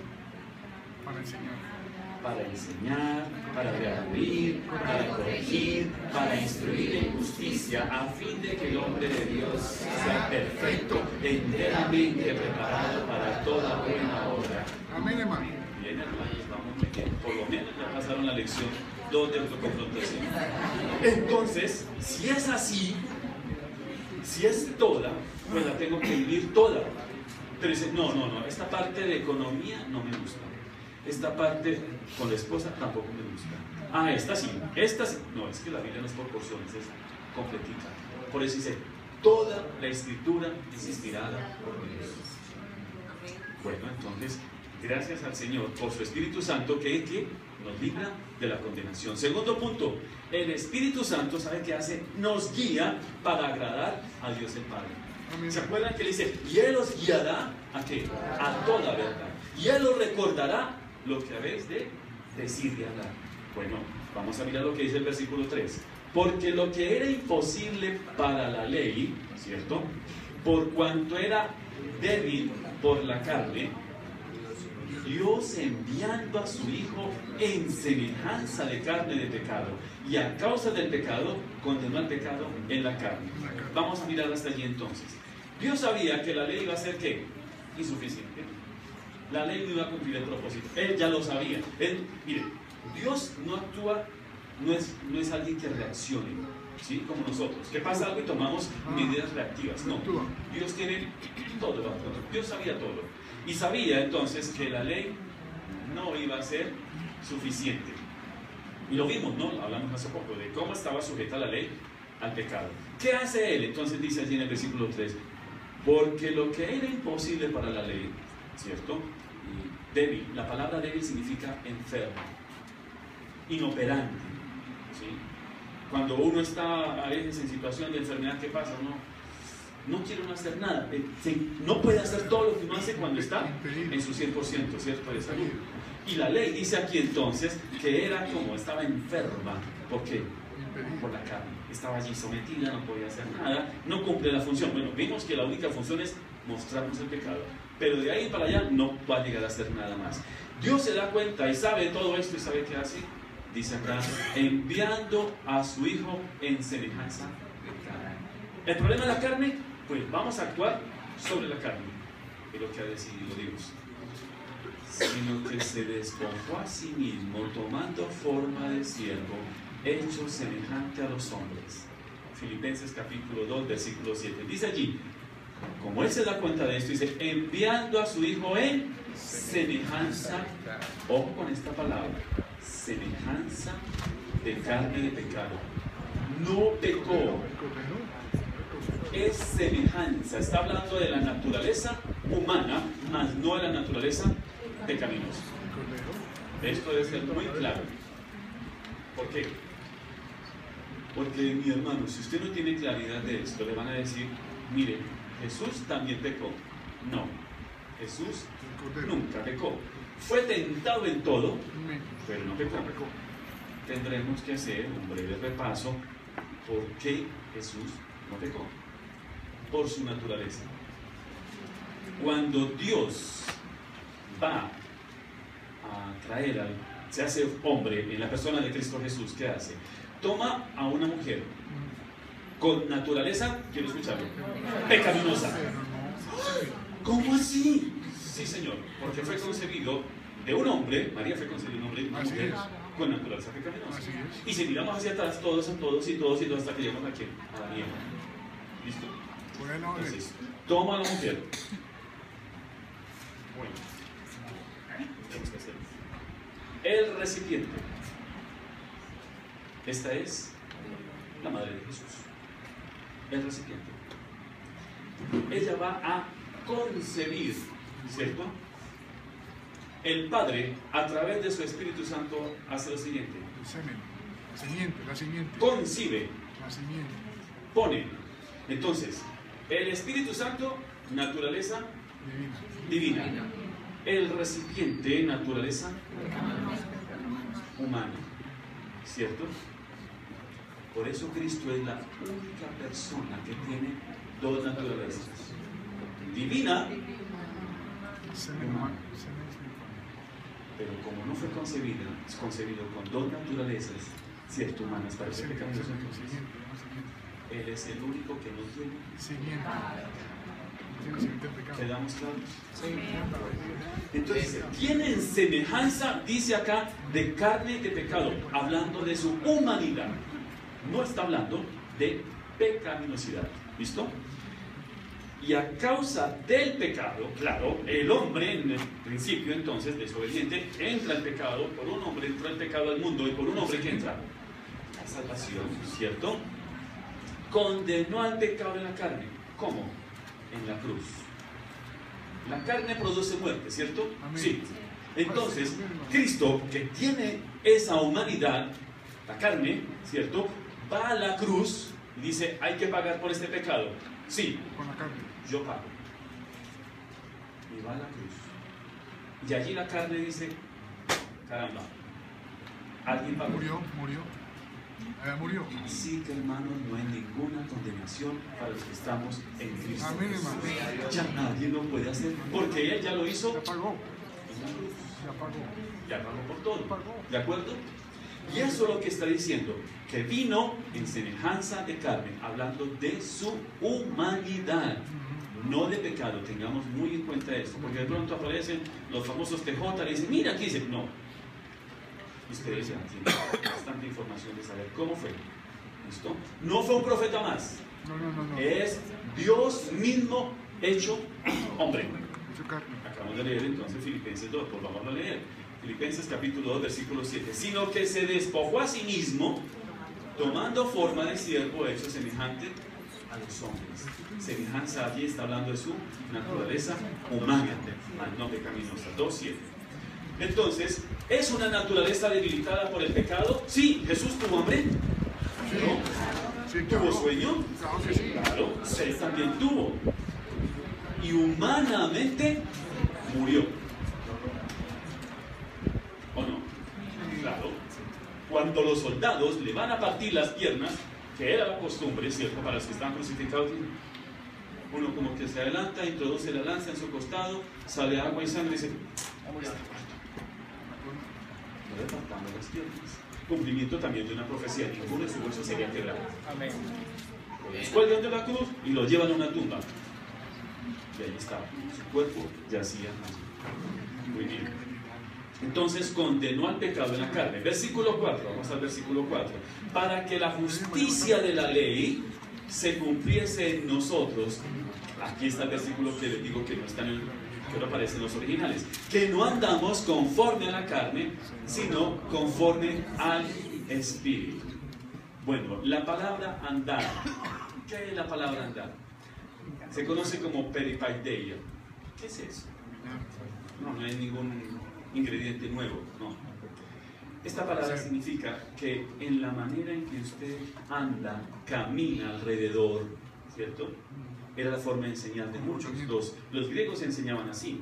para enseñar, para reabrir, para corregir, para instruir en justicia, a fin de que el hombre de Dios sea perfecto, enteramente preparado para toda buena obra. Amén, hermano. Bien, hermanos, vamos muy bien. Por lo menos ya pasaron la lección 2 de autoconfrontación. Entonces, si es así, si es toda, pues la tengo que vivir toda. Pero dice, no, esta parte de economía no me gusta. esta parte con la esposa tampoco me gusta. Ah, esta sí. No, es que la Biblia no es por porciones, es completita. Por eso dice, toda la escritura es inspirada por Dios. Bueno, entonces, gracias al Señor por su Espíritu Santo que nos libra de la condenación. Segundo punto, el Espíritu Santo, ¿sabe qué hace? Nos guía para agradar a Dios el Padre. ¿Se acuerdan que le dice, y Él os guiará a qué? A toda verdad. Y Él os recordará lo que habéis de decir y hablar. Bueno, vamos a mirar lo que dice el versículo 3. Porque lo que era imposible para la ley, ¿cierto? Por cuanto era débil por la carne, Dios enviando a su Hijo en semejanza de carne de pecado, y a causa del pecado, condenó al pecado en la carne. Vamos a mirar hasta allí entonces. Dios sabía que la ley iba a ser ¿qué? Insuficiente. La ley no iba a cumplir el propósito. Él ya lo sabía. Mire, Dios no actúa, no es alguien que reaccione, ¿sí? Como nosotros, que pasa algo y tomamos medidas reactivas. No, Dios tiene todo bajo control. Dios sabía todo. Y sabía entonces que la ley no iba a ser suficiente. Y lo vimos, ¿no? Hablamos hace poco de cómo estaba sujeta la ley al pecado. ¿Qué hace Él? Entonces dice allí en el versículo 3, porque lo que era imposible para la ley, ¿cierto? Y débil, la palabra débil significa enfermo, inoperante, ¿sí? Cuando uno está a veces en situación de enfermedad, ¿qué pasa? No quiere uno hacer nada, no puede hacer todo lo que uno hace cuando está en su 100%, ¿cierto? De salud. Y la ley dice aquí entonces que era como estaba enferma. ¿Por qué? Por la carne. Estaba allí sometida, no podía hacer nada, no cumple la función. Bueno, vimos que la única función es mostrarnos el pecado, pero de ahí para allá no va a llegar a hacer nada más. Dios se da cuenta y sabe todo esto y sabe qué hace. Dice acá, enviando a su Hijo en semejanza de carne. El problema de la carne, pues vamos a actuar sobre la carne, es lo que ha decidido Dios, sino que se despojó a sí mismo, tomando forma de siervo, hecho semejante a los hombres. Filipenses capítulo 2, versículo 7. Dice allí, como Él se da cuenta de esto, dice, enviando a su Hijo en semejanza, ojo con esta palabra, semejanza de carne de pecado. No pecó, es semejanza. Está hablando de la naturaleza humana, más no de la naturaleza pecaminosa. Esto debe ser muy claro. ¿Por qué? Porque, mi hermano, si usted no tiene claridad de esto, le van a decir, mire, Jesús también pecó. No, Jesús nunca pecó. Fue tentado en todo, pero no pecó. Tendremos que hacer un breve repaso por qué Jesús no pecó. Por su naturaleza. Cuando Dios va a traer se hace hombre en la persona de Cristo Jesús, ¿qué hace? Toma a una mujer con naturaleza, quiero escucharlo, pecaminosa. ¿Cómo así? Sí, Señor, porque fue concebido de un hombre, María fue concebida de un hombre y una mujer con naturaleza pecaminosa. Y si miramos hacia atrás, todos, hasta que llegamos aquí, a la vieja. ¿Listo? Entonces, toma a la mujer. Bueno, tenemos que hacerlo. El recipiente. Esta es la madre de Jesús. El recipiente. Ella va a concebir, ¿cierto? El Padre, a través de su Espíritu Santo, hace lo siguiente. La simiente. Concibe. La simiente. Pone. Entonces, el Espíritu Santo, naturaleza divina. El recipiente, naturaleza humana. ¿Cierto? Por eso Cristo es la única persona que tiene dos naturalezas. Divina y humana. Pero como no fue concebido con dos naturalezas, ¿cierto? Humanas, para ser pecaminoso, Él es el único que no tiene. ¿Quedamos claros? Entonces, tienen semejanza, dice acá, de carne y de pecado, hablando de su humanidad. No está hablando de pecaminosidad. ¿Listo? Y a causa del pecado, claro, el hombre en el principio entonces desobediente entra el pecado, por un hombre entra el pecado al mundo y por un hombre que entra la salvación, ¿cierto? Condenó al pecado en la carne. ¿Cómo? En la cruz. La carne produce muerte, ¿cierto? Sí. Entonces, Cristo, que tiene esa humanidad, la carne, ¿cierto? Va a la cruz y dice, hay que pagar por este pecado. Sí, yo pago. Y va a la cruz. Y allí la carne dice, caramba, alguien pagó. Murió. Así que, hermanos, no hay ninguna condenación para los que estamos en Cristo. Amén, hermano. Ya nadie lo puede hacer, porque Él ya lo hizo. Ya pagó. En la cruz. Ya Ya pagó. pagó por todo. Pagó. ¿De acuerdo? Y eso es lo que está diciendo, que vino en semejanza de carne, hablando de su humanidad, no de pecado. Tengamos muy en cuenta esto, porque de pronto aparecen los famosos TJ y dicen, mira, aquí dice, no. Ustedes ya tienen bastante información de saber cómo fue. ¿Listo? No fue un profeta más. No. Es Dios mismo hecho hombre. Hecho carne. Acabamos de leer entonces Filipenses 2, pues vamos a leer. Filipenses capítulo 2, versículo 7. Sino que se despojó a sí mismo, tomando forma de siervo hecho semejante a los hombres. Semejanza allí está hablando de su naturaleza humana, no pecaminosa. 2:7. Entonces, ¿es una naturaleza debilitada por el pecado? Sí. ¿Jesús tuvo hambre? No. Sí, ¿Tuvo claro. sueño? Claro que sí. Claro, él también tuvo. Y humanamente murió. ¿O no? Claro. Cuando los soldados le van a partir las piernas, que era la costumbre, ¿cierto? Para los que estaban crucificados, uno como que se adelanta, introduce la lanza en su costado, sale agua y sangre y dice, está muerto. No le partamos las piernas. Cumplimiento también de una profecía, ninguno de sus huesos sería quebrado. Amén. Los cuelgan de la cruz y lo llevan a una tumba. Y ahí estaba, su cuerpo yacía allí. Muy bien. Entonces condenó al pecado en la carne. Versículo 4, vamos al versículo 4. Para que la justicia de la ley se cumpliese en nosotros. Aquí está el versículo que les digo que no están que no aparece en los originales. Que no andamos conforme a la carne, sino conforme al Espíritu. Bueno, la palabra andar. ¿Qué es la palabra andar? Se conoce como peripaideia. ¿Qué es eso? No hay ningún ingrediente nuevo, no. Esta palabra significa que en la manera en que usted anda, camina alrededor, ¿cierto? Era la forma de enseñar de muchos. Los griegos enseñaban así,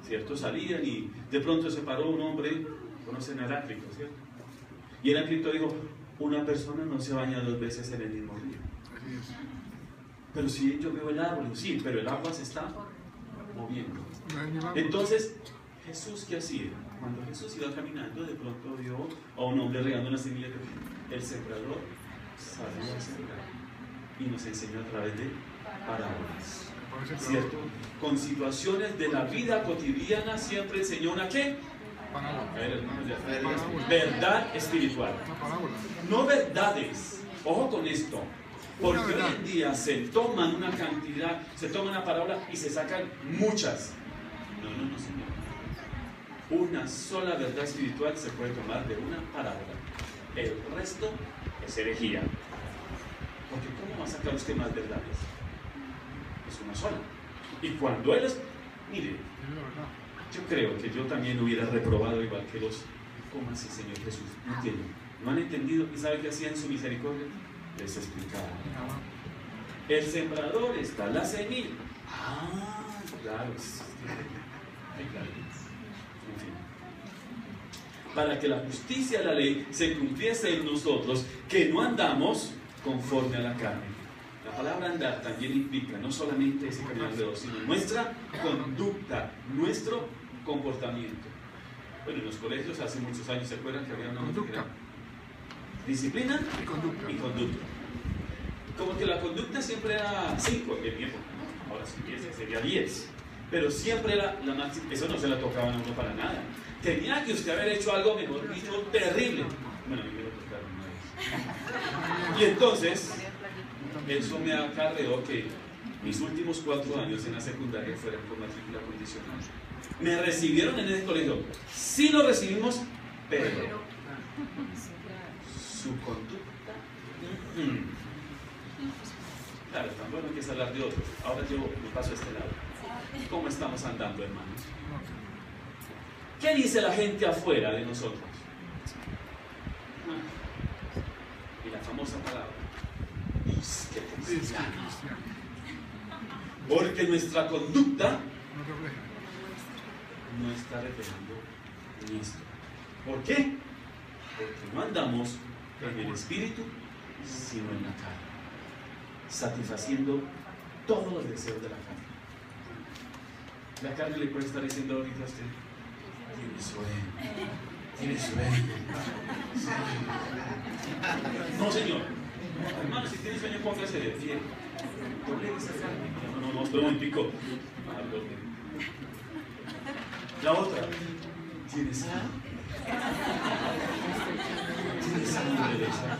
¿cierto? Salían y de pronto se paró un hombre, conocen a Heráclito, ¿cierto? Y Heráclito dijo, una persona no se baña 2 veces en el mismo río. Pero si yo veo el árbol, sí, pero el agua se está moviendo. Entonces, Jesús, ¿qué hacía? Cuando Jesús iba caminando, de pronto vio a un hombre regando una semilla. El sembrador salió a sembrar y nos enseñó a través de parábolas, ¿cierto? Con situaciones de la vida cotidiana siempre enseñó una ¿qué? A ver, hermanos, ya. Verdad espiritual. No verdades. Ojo con esto. Porque hoy en día se toman una cantidad, se toma una parábola y se sacan muchas. No, señor. Una sola verdad espiritual se puede tomar de una parábola. El resto es herejía. Porque ¿cómo va a sacar usted más verdades? Es una sola. Y cuando él es... Mire, yo creo que yo también hubiera reprobado igual que los... ¿Cómo así, Señor Jesús? No entienden. ¿No han entendido? ¿Y sabe qué hacía en su misericordia? Les explicaba. El sembrador está la semilla. Ah, claro. Claro. En fin. Para que la justicia de la ley se cumpliese en nosotros, que no andamos conforme a la carne. La palabra andar también implica no solamente ese caminar alrededor, sino nuestra conducta, nuestro comportamiento. Bueno, en los colegios hace muchos años, ¿se acuerdan que había una conducta? Disciplina y conducta. Como que la conducta siempre era 5 en el tiempo, ¿no? Ahora si 10 sería 10. Pero siempre era la máxima, eso no se la tocaba a uno para nada. Tenía que usted haber hecho algo, mejor dicho, terrible. Bueno, a mí me lo tocaron una vez. Y entonces, eso me acarreó que Mis últimos 4 años en la secundaria fueron con matrícula condicional. Me recibieron en ese colegio. Sí lo recibimos, pero su conducta. Claro, tan bueno que es hablar de otros. Ahora yo me paso a este lado. ¿Cómo estamos andando, hermanos? ¿Qué dice la gente afuera de nosotros? Y la famosa palabra, disque cristiano. Porque nuestra conducta no está reflejando en esto. ¿Por qué? Porque no andamos en el espíritu, sino en la carne, satisfaciendo todos los deseos de la carne. La carne le puede estar diciendo ahorita a usted: tiene sueño. Sí. No, señor. Hermano, si tiene sueño, póngase de pie. Doble esa carne. No, espera un pico. La otra: tiene sangre. Tiene sangre de esa.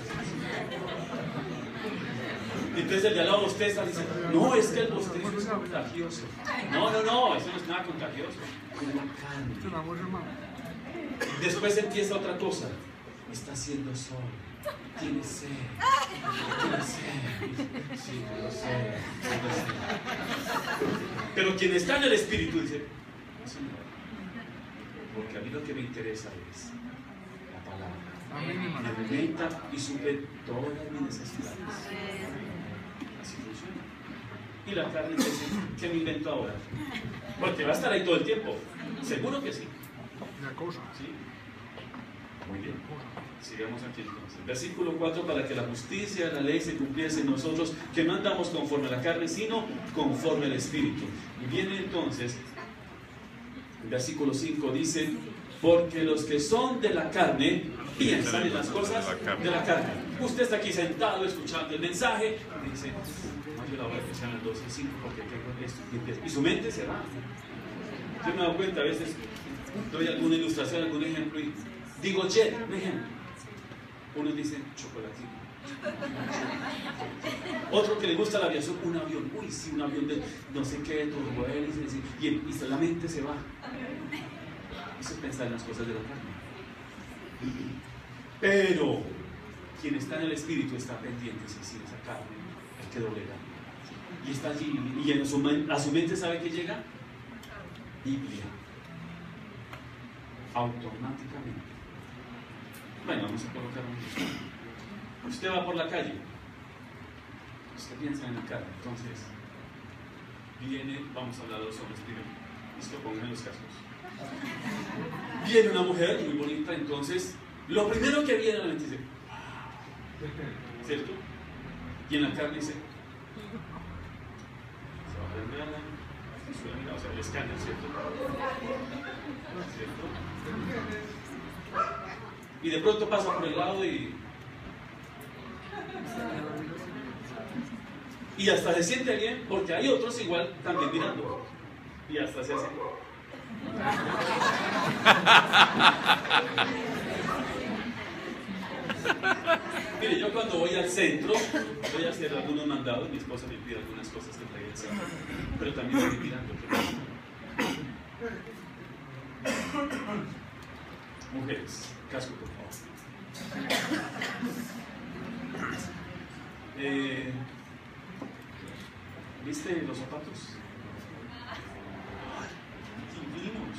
Entonces el de al lado bosteza, dice: no, es que el bostezo es contagioso. No, eso no es nada contagioso. Después empieza otra cosa: está haciendo sol, tiene sed. Sí, lo sé. Pero quien está en el espíritu dice: no, señor, porque a mí lo que me interesa es la palabra. Me alimenta y suple todas mis necesidades. Así funciona. Y la carne dice: ¿qué me invento ahora? Porque va a estar ahí todo el tiempo. Seguro que sí. ¿Sí? Muy bien. Sigamos aquí entonces. Versículo 4: para que la justicia de la ley se cumpliese en nosotros, que no andamos conforme a la carne, sino conforme al Espíritu. Y viene entonces, el versículo 5 dice: porque los que son de la carne piensan en las cosas de la carne. Usted está aquí sentado escuchando el mensaje y dice: no, yo la voy a escuchar en el 12 y 5 porque tengo esto. Y su mente se va. Yo me he dado cuenta, a veces doy alguna ilustración, algún ejemplo y digo jet, un ejemplo. Unos dicen chocolatito. Otro que le gusta la aviación, un avión. Uy, sí, un avión de no sé qué, de turbohélices, y la mente se va. Eso es pensar en las cosas de la carne. Pero quien está en el espíritu está pendiente, es decir, esa carne hay que doblegar. Y está allí, y a su mente sabe que llega Biblia. Automáticamente. Bueno, vamos a colocar un... Usted va por la calle. Usted piensa en la carne. Entonces, viene, vamos a hablar de los hombres primero. Listo, pónganme los cascos. Viene una mujer muy bonita, entonces, lo primero que viene a la mente dice, ¿cierto? Y en la carne dice, se va a prender la... o sea, el escáner, ¿cierto? Y de pronto pasa por el lado y hasta se siente bien, porque hay otros igual también mirando y hasta se hace. Mire, yo cuando voy al centro voy a hacer algunos mandados, mi esposa me pide algunas cosas que traiga al centro, pero también estoy mirando. Mujeres, casco por favor. ¿Viste los zapatos? Divinos.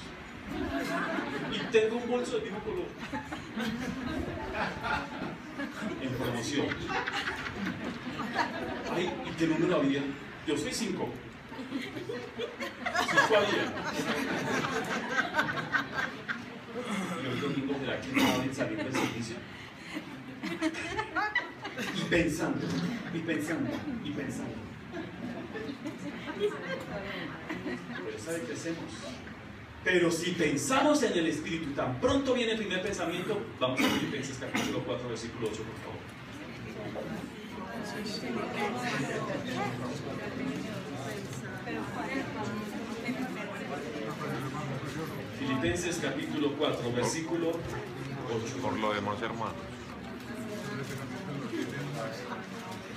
Y tengo un bolso del mismo color. En promoción. Ay, ¿y qué número había? Yo soy 5. 5 había. Y hoy domingo será que no van a salir del servicio. Y pensando. Pero ¿sabe qué hacemos? Pero si pensamos en el Espíritu, tan pronto viene el primer pensamiento. Vamos a Filipenses capítulo 4, versículo 8, por favor. Filipenses capítulo 4, versículo 8. Por lo demás, hermanos.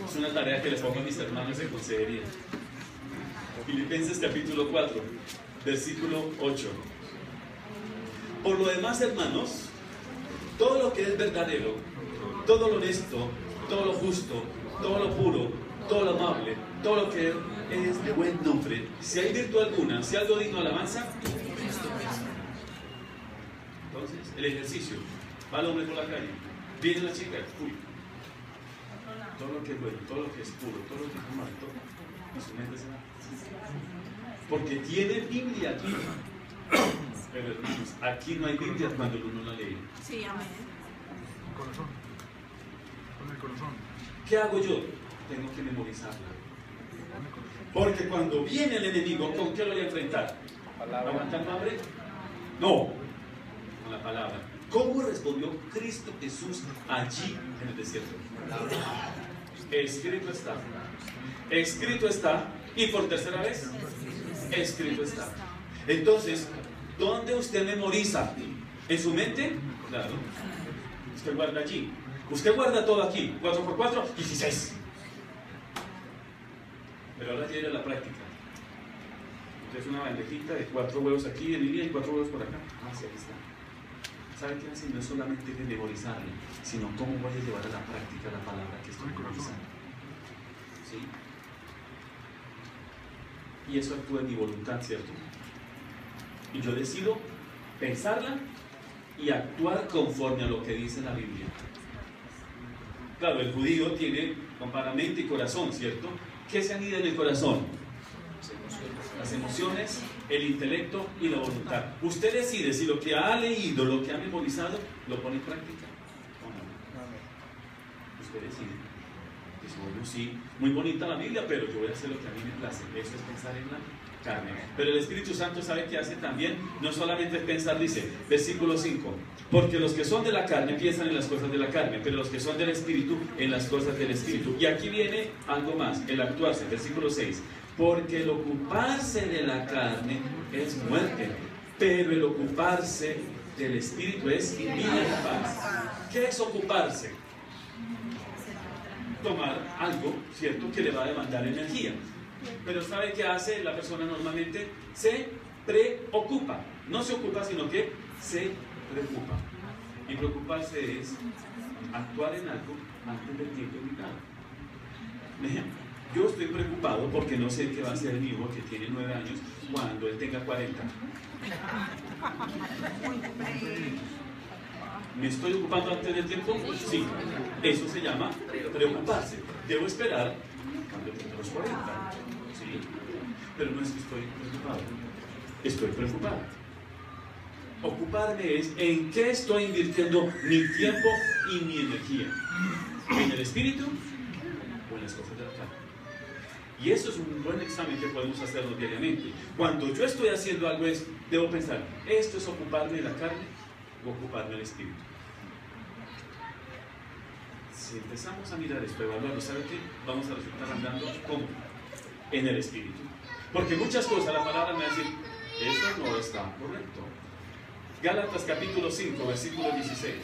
Es una tarea que les pongo a mis hermanos en consejería. Filipenses capítulo 4, versículo 8. Por lo demás, hermanos, todo lo que es verdadero, todo lo honesto, todo lo justo, todo lo puro, todo lo amable, todo lo que es de buen nombre, si hay virtud alguna, si algo digno de alabanza, entonces, el ejercicio, va el hombre por la calle, viene la chica, uy, todo lo que es bueno, todo lo que es puro, todo lo que es amable, todo, y su mente se va. Porque tiene Biblia aquí. Pero hermanos, aquí no hay Biblia cuando uno la lee. Sí, amén. Corazón. Con el corazón. ¿Qué hago yo? Tengo que memorizarla. Porque cuando viene el enemigo, ¿con qué lo voy a enfrentar? ¿Aguantando hambre? No, con la palabra. ¿Cómo respondió Cristo Jesús allí en el desierto? Escrito está. Escrito está. Y por tercera vez, escrito está. Entonces, ¿dónde usted memoriza? ¿En su mente? Claro. Usted guarda allí. Usted guarda todo aquí. 4 por 4, 16. Pero ahora llega la práctica. Entonces una bandejita de 4 huevos aquí en línea y 4 huevos por acá. Ah, sí, ahí está. ¿Sabe qué hace? No es solamente de memorizarlo, sino cómo voy a llevar a la práctica la palabra que estoy memorizando. ¿Sí? Y eso actúa en mi voluntad, ¿cierto? Y yo decido pensarla y actuar conforme a lo que dice la Biblia. Claro, el judío tiene compara mente y corazón, ¿cierto? ¿Qué se anida en el corazón? Las emociones, el intelecto y la voluntad. Usted decide si lo que ha leído, lo que ha memorizado, lo pone en práctica o no. Usted decide. Dice, bueno, sí, muy bonita la Biblia, pero yo voy a hacer lo que a mí me place. Eso es pensar en la carne. Pero el Espíritu Santo sabe que hace también, no solamente es pensar, dice, versículo 5, porque los que son de la carne piensan en las cosas de la carne, pero los que son del Espíritu en las cosas del Espíritu. Y aquí viene algo más, el actuarse, versículo 6, porque el ocuparse de la carne es muerte, pero el ocuparse del Espíritu es vida y paz. ¿Qué es ocuparse? Tomar algo, ¿cierto?, que le va a demandar energía. Pero ¿sabe qué hace la persona normalmente? Se preocupa. No se ocupa, sino que se preocupa. Y preocuparse es actuar en algo antes del tiempo indicado. Yo estoy preocupado porque no sé qué va a hacer mi hijo que tiene 9 años cuando él tenga 40. ¿Me estoy ocupando antes del tiempo? Sí. Eso se llama preocuparse. Debo esperar cuando tenga los 40. ¿Sí? Pero no es que estoy preocupado. Estoy preocupado. Ocuparme es en qué estoy invirtiendo mi tiempo y mi energía. ¿En el espíritu o en las cosas de la carne? Y eso es un buen examen que podemos hacerlo diariamente. Cuando yo estoy haciendo algo, debo pensar, ¿esto es ocuparme de la carne o ocuparme del espíritu? Si empezamos a mirar esto, evaluarlo, ¿sabe qué? Vamos a resultar andando ¿cómo? En el espíritu. Porque muchas cosas la palabra me va a decir, eso no está correcto. Gálatas capítulo 5, versículo 16.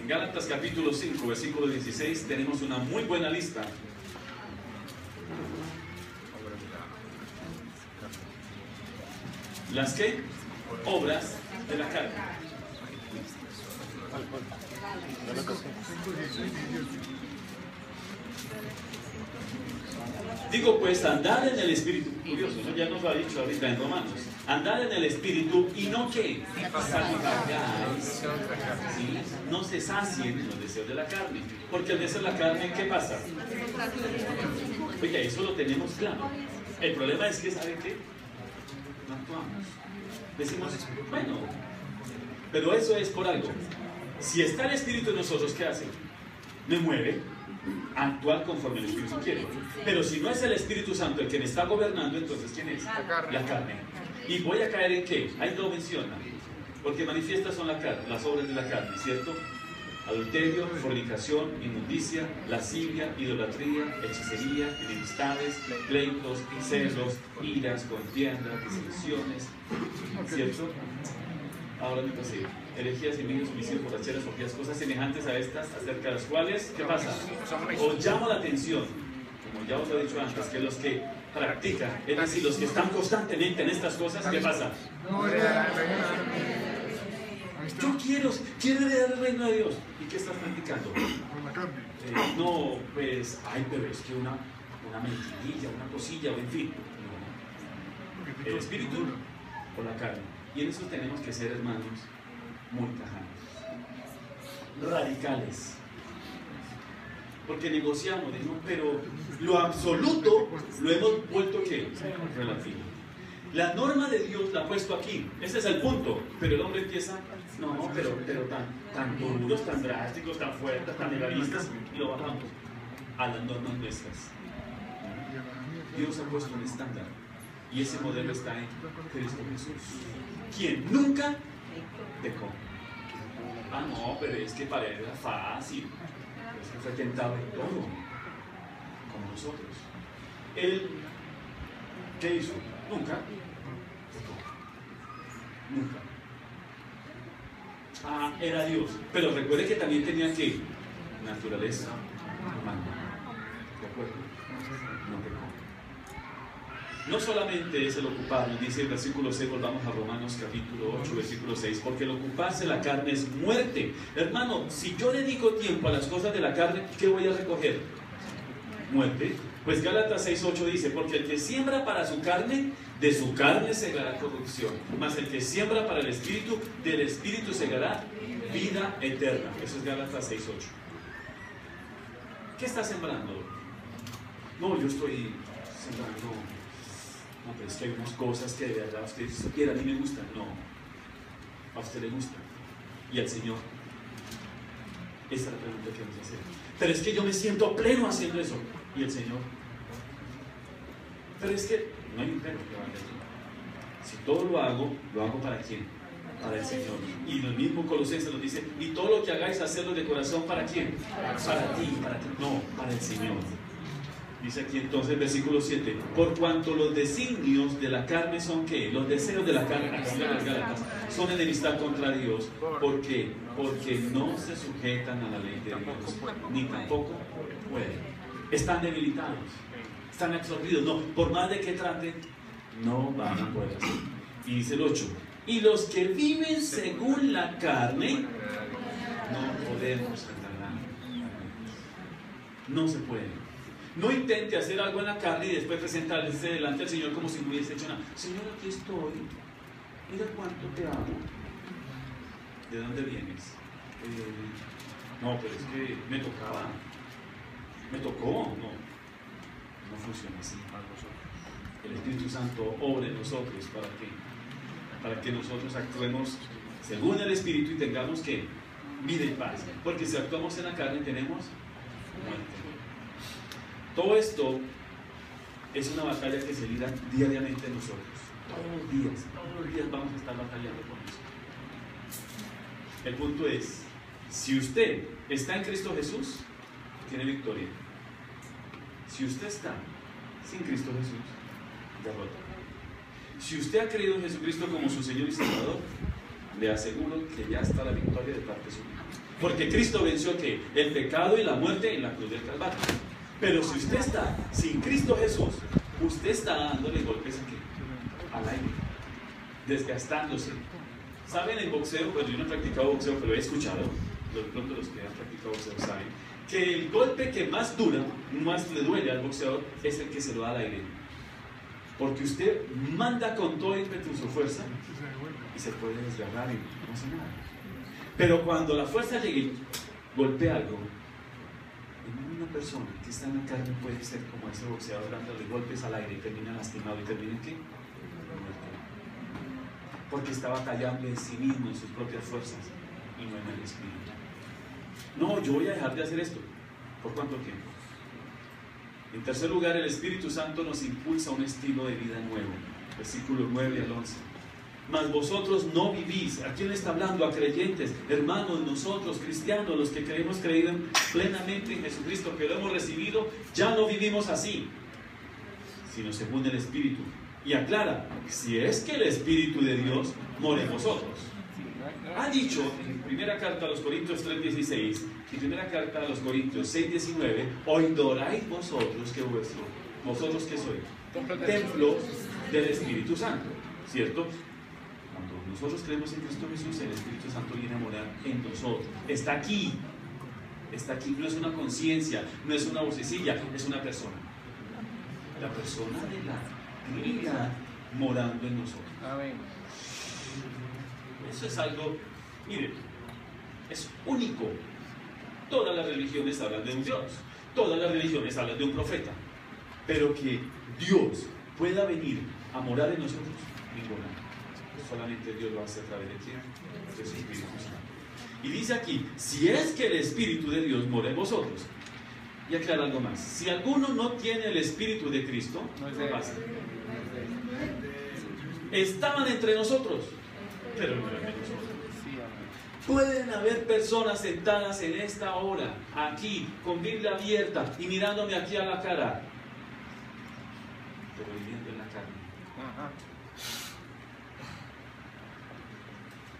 En Gálatas capítulo 5, versículo 16 tenemos una muy buena lista. ¿Las qué? Obras de la carne. Digo pues, andad en el espíritu. Curioso, ¿no? Ya nos lo ha dicho ahorita en Romanos. Andad en el espíritu y no que satisfagáis, ¿sí? No se sacien en los deseos de la carne. Porque el deseo de la carne, ¿qué pasa? Oye, eso lo tenemos claro. El problema es que, ¿sabe qué? No actuamos. Decimos, bueno, pero eso es por algo. Si está el Espíritu en nosotros, ¿qué hace? Me mueve a actuar conforme el Espíritu quiere. Pero si no es el Espíritu Santo el que me está gobernando, entonces ¿quién es? La carne. ¿Y voy a caer en qué? Ahí lo menciona. Porque manifiestas son las obras de la carne, ¿cierto? Adulterio, fornicación, inmundicia, lascivia, idolatría, hechicería, enemistades, pleitos, celos, iras, contiendas, disensiones, ¿cierto? Ahora me pasé. Herejías, envidios, homicidios, borracheras, orgías, cosas semejantes a estas, acerca de las cuales, ¿qué pasa? Os llamo la atención, como ya os he dicho antes, que los que practican, es decir, los que están constantemente en estas cosas, ¿qué pasa? Yo quiero heredar el reino de Dios. ¿Y qué estás practicando? No, pues, ay, pero es que una mentirilla, una cosilla, o en fin. No. El espíritu o la carne. Y en eso tenemos que ser, hermanos, muy tajantes, radicales. Porque negociamos, ¿no? Pero lo absoluto lo hemos vuelto, ¿qué? Relativo. La norma de Dios la ha puesto aquí. Ese es el punto. Pero el hombre empieza, no, pero tan duros, tan drásticos, tan fuertes, tan legalistas, y lo bajamos a las normas nuestras. Dios ha puesto un estándar. Y ese modelo está en Cristo Jesús, quien nunca pecó. Ah, no, pero es que para él era fácil. Es que fue tentado en todo, como nosotros. Él, ¿qué hizo? Nunca pecó. Nunca. Ah, era Dios. Pero recuerde que también tenía que naturaleza humana. ¿De acuerdo? No pecó. No solamente es el ocupar, dice el versículo 6, volvamos a Romanos capítulo 8, versículo 6, porque el ocuparse la carne es muerte. Hermano, si yo dedico tiempo a las cosas de la carne, ¿qué voy a recoger? Muerte. Pues Gálatas 6:8 dice, porque el que siembra para su carne, de su carne segará corrupción, mas el que siembra para el espíritu, del espíritu segará vida eterna. Eso es Gálatas 6:8. ¿Qué está sembrando? No, yo estoy sembrando. No, pero es que hay unas cosas que de verdad usted supiera, a mí me gustan. No, a usted le gustan. Y al Señor. Esa es la pregunta que vamos a hacer. Pero es que yo me siento pleno haciendo eso. Y el Señor. Pero es que no hay un pleno que valga aquí. Si todo lo hago ¿para quién? Para el Señor. Y el mismo Colosenses nos dice, y todo lo que hagáis, hacerlo de corazón, ¿para quién? Para ti, para ti. No, para el Señor. Dice aquí entonces, versículo 7, por cuanto los designios de la carne son ¿qué? Los deseos de la carne, son enemistad contra Dios. ¿Por qué? Porque no se sujetan a la ley de Dios, ni tampoco pueden. Están debilitados, están absorbidos. No, por más de que traten, no van a poder hacer. Y dice el 8, y los que viven según la carne, no podemos agradar. No se puede. No intente hacer algo en la carne y después presentarse delante del Señor como si no hubiese hecho nada. Señor, aquí estoy. Mira cuánto te amo. ¿De dónde vienes? No, pero es que me tocaba. Me tocó. No funciona así. El Espíritu Santo obra en nosotros para que nosotros actuemos según el Espíritu y tengamos que vida y paz. Porque si actuamos en la carne tenemos muerte. Todo esto es una batalla que se libra diariamente en nosotros. Todos los días vamos a estar batallando con eso. El punto es, si usted está en Cristo Jesús, tiene victoria. Si usted está sin Cristo Jesús, derrota. Si usted ha creído en Jesucristo como su Señor y Salvador, le aseguro que ya está la victoria de parte suya. Porque Cristo venció ¿qué? El pecado y la muerte en la cruz del Calvario. Pero si usted está sin Cristo Jesús, usted está dándole golpes aquí, al aire, desgastándose. ¿Saben en boxeo? Pues yo no he practicado boxeo, pero he escuchado, de pronto los que han practicado boxeo saben, que el golpe que más dura, más le duele al boxeador, es el que se lo da al aire. Porque usted manda con todo ímpetu su fuerza y se puede desgarrar y no hace nada. Pero cuando la fuerza llegue y golpea algo, una persona que está en la carne puede ser como ese boxeador dándole golpes al aire y termina lastimado y termina en qué? Porque está batallando en sí mismo, en sus propias fuerzas y no en el Espíritu. No, yo voy a dejar de hacer esto. ¿Por cuánto tiempo? En tercer lugar, el Espíritu Santo nos impulsa a un estilo de vida nuevo. Versículos 9 al 11. Mas vosotros no vivís. ¿A quién le está hablando? A creyentes, hermanos, nosotros, cristianos, los que hemos creído plenamente en Jesucristo, que lo hemos recibido, ya no vivimos así, sino según el Espíritu. Y aclara, si es que el Espíritu de Dios mora en vosotros. Ha dicho en primera carta a los Corintios 3:16 y primera carta a los Corintios 6:19, oidoráis vosotros que vosotros que sois templo del Espíritu Santo, ¿cierto? Cuando nosotros creemos en Cristo Jesús, el Espíritu Santo viene a morar en nosotros. Está aquí, no es una conciencia, no es una vocecilla, es una persona. La persona de la Trinidad morando en nosotros. Amén. Eso es algo, miren, es único. Todas las religiones hablan de un Dios, todas las religiones hablan de un profeta, pero que Dios pueda venir a morar en nosotros, ninguna. Solamente Dios lo hace a través de quién, de su Espíritu Santo. Y dice aquí, si es que el Espíritu de Dios mora en vosotros. Y aclara algo más, si alguno no tiene el Espíritu de Cristo, ¿qué pasa? Estaban entre nosotros, pero no eran de nosotros. Pueden haber personas sentadas en esta hora, aquí, con Biblia abierta y mirándome aquí a la cara, pero viviendo en la carne.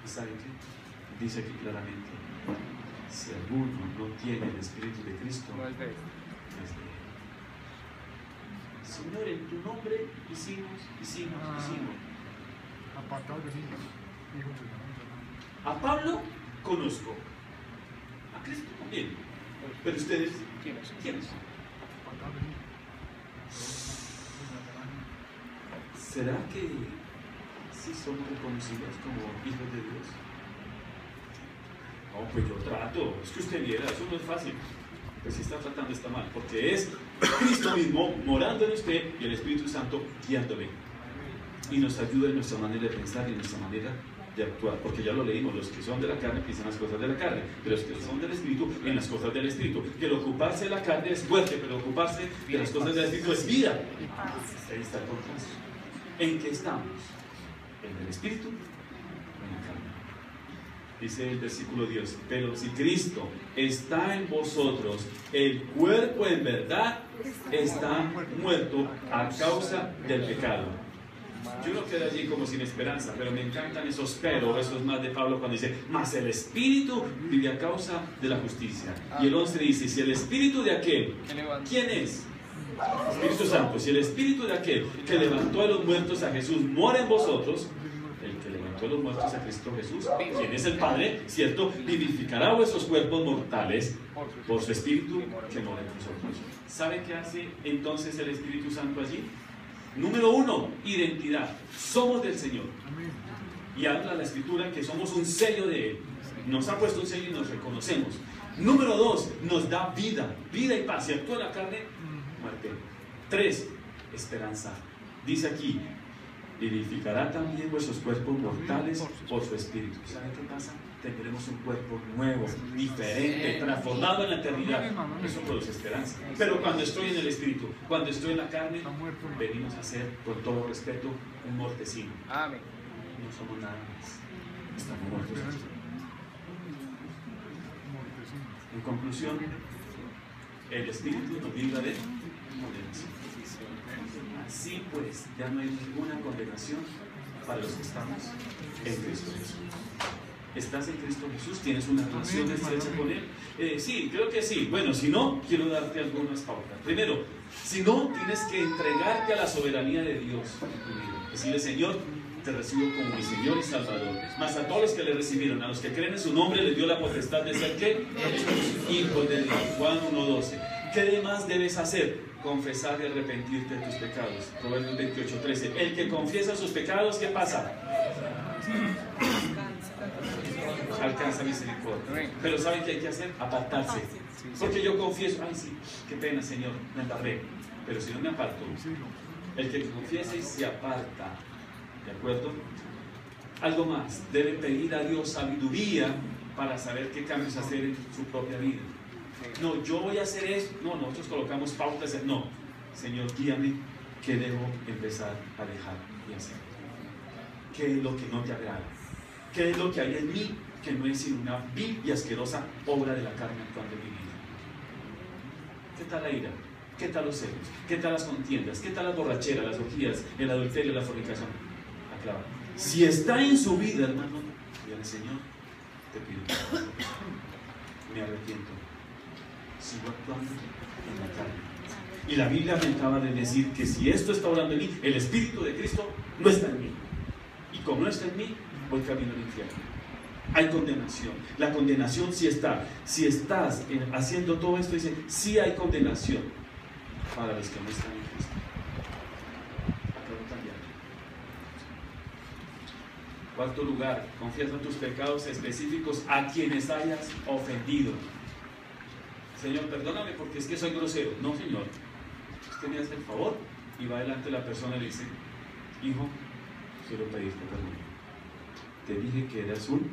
¿Y saben qué? Dice aquí claramente, si alguno no tiene el Espíritu de Cristo, no es de él. Señor, en tu nombre hicimos. Apartado de mí, hijo de la A Pablo conozco, a Cristo también, pero ustedes, ¿quiénes? apartado de mí. ¿Será que sí somos reconocidos como hijos de Dios? No, pues yo trato, es que usted viera, eso no es fácil. Pues si está tratando está mal, porque es Cristo mismo morando en usted y el Espíritu Santo guiándole. Y nos ayuda en nuestra manera de pensar y en nuestra manera de actuar, porque ya lo leímos, los que son de la carne piensan las cosas de la carne, pero los que son del Espíritu en las cosas del Espíritu. Que el ocuparse de la carne es fuerte, pero ocuparse de las cosas del Espíritu es vida. Ahí está el contraste. ¿En qué estamos? ¿En el Espíritu o en la carne? Dice el versículo 10, pero si Cristo está en vosotros, el cuerpo en verdad está muerto a causa del pecado. Yo no quedo allí como sin esperanza, pero me encantan esos pero, esos más de Pablo cuando dice, mas el Espíritu vive a causa de la justicia. Y el 11 dice, si el Espíritu de aquel, ¿quién es? Espíritu Santo. Si el Espíritu de aquel que levantó a los muertos a Jesús mora en vosotros, el que levantó a los muertos a Cristo Jesús, quien es el Padre, ¿cierto? Vivificará vuestros cuerpos mortales por su Espíritu que mora en vosotros. ¿Sabe qué hace entonces el Espíritu Santo allí? Número 1, identidad. Somos del Señor. Y habla la Escritura que somos un sello de Él. Nos ha puesto un sello y nos reconocemos. Número 2, nos da vida y paz. Si actúa la carne, muerte. 3, esperanza. Dice aquí, vivificará también vuestros cuerpos mortales por su Espíritu. ¿Saben qué pasa? Tendremos un cuerpo nuevo, diferente, transformado en la eternidad. Eso produce esperanza. Pero cuando estoy en el Espíritu, cuando estoy en la carne, venimos a ser, con todo respeto, un mortecino. Amén. No somos nada más. Estamos muertos. En conclusión, el Espíritu nos libra de condenación. Así pues, ya no hay ninguna condenación para los que estamos en Cristo Jesús. ¿Estás en Cristo Jesús? ¿Tienes una relación estrecha con Él? Sí, creo que sí. Bueno, si no, quiero darte algunas pautas. Primero, si no, tienes que entregarte a la soberanía de Dios en tu vida. Decirle, Señor, te recibo como mi Señor y Salvador. Mas a todos los que le recibieron, a los que creen en su nombre, les dio la potestad de ser, ¿qué? Hijos de Dios. Juan 1:12. ¿Qué demás debes hacer? Confesar y arrepentirte de tus pecados. Proverbios 28:13. El que confiesa sus pecados, ¿qué pasa? Alcanza misericordia. Pero ¿saben qué hay que hacer? Apartarse. Porque yo confieso, ay sí, qué pena Señor, me embarré. Pero si no me aparto, el que confiesa y se aparta, ¿de acuerdo? Algo más, debe pedir a Dios sabiduría para saber qué cambios hacer en su propia vida. No, yo voy a hacer esto. No, nosotros colocamos pautas. No, Señor, guíame, ¿qué debo empezar a dejar y hacer? ¿Qué es lo que no te agrada? ¿Qué es lo que hay en mí que no es sino una vil y asquerosa obra de la carne actuando en mi vida? ¿Qué tal la ira? ¿Qué tal los celos? ¿Qué tal las contiendas? ¿Qué tal las borracheras, las orgías, el adulterio, la fornicación? Aclara. Si está en su vida, hermano, dígale, Señor, te pido perdón. Me arrepiento. Sigo actuando en la carne. Y la Biblia me acaba de decir que si esto está orando en mí, el Espíritu de Cristo no está en mí. Y como no está en mí, voy camino al infierno. Hay condenación. La condenación sí está. Si estás haciendo todo esto, dice, sí hay condenación para los que no están en Cristo. Acabo de cambiar. Cuarto lugar, confiesa tus pecados específicos a quienes hayas ofendido. Señor, perdóname porque es que soy grosero. No, Señor. Usted me hace el favor y va delante de la persona y le dice, hijo, quiero pedirte perdón. Te dije que eras un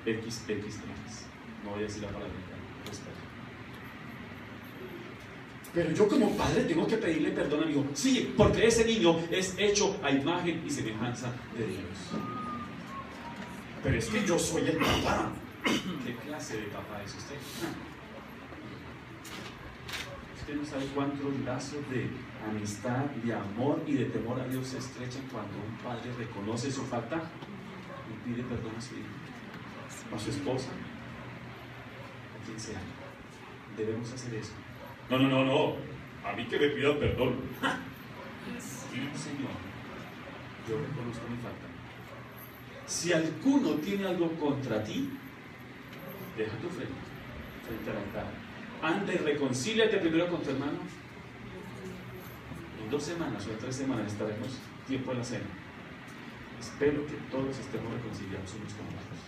XX. No voy a decir la palabra, respeto. Pero yo como padre tengo que pedirle perdón a mi hijo. Sí, porque ese niño es hecho a imagen y semejanza de Dios. Pero es que yo soy el papá. ¿Qué clase de papá es usted? Usted no sabe cuántos lazos de amistad, de amor y de temor a Dios se estrechan cuando un padre reconoce su falta y pide perdón a su hijo, a su esposa, a quien sea. Debemos hacer eso. No, a mí que me pidan perdón. Sí, Señor, yo reconozco mi falta. Si alguno tiene algo contra ti, deja tu frente al altar. Anda y reconcíliate primero con tu hermano. En 2 semanas o en 3 semanas estaremos tiempo en la cena. Espero que todos estemos reconciliados unos con otros.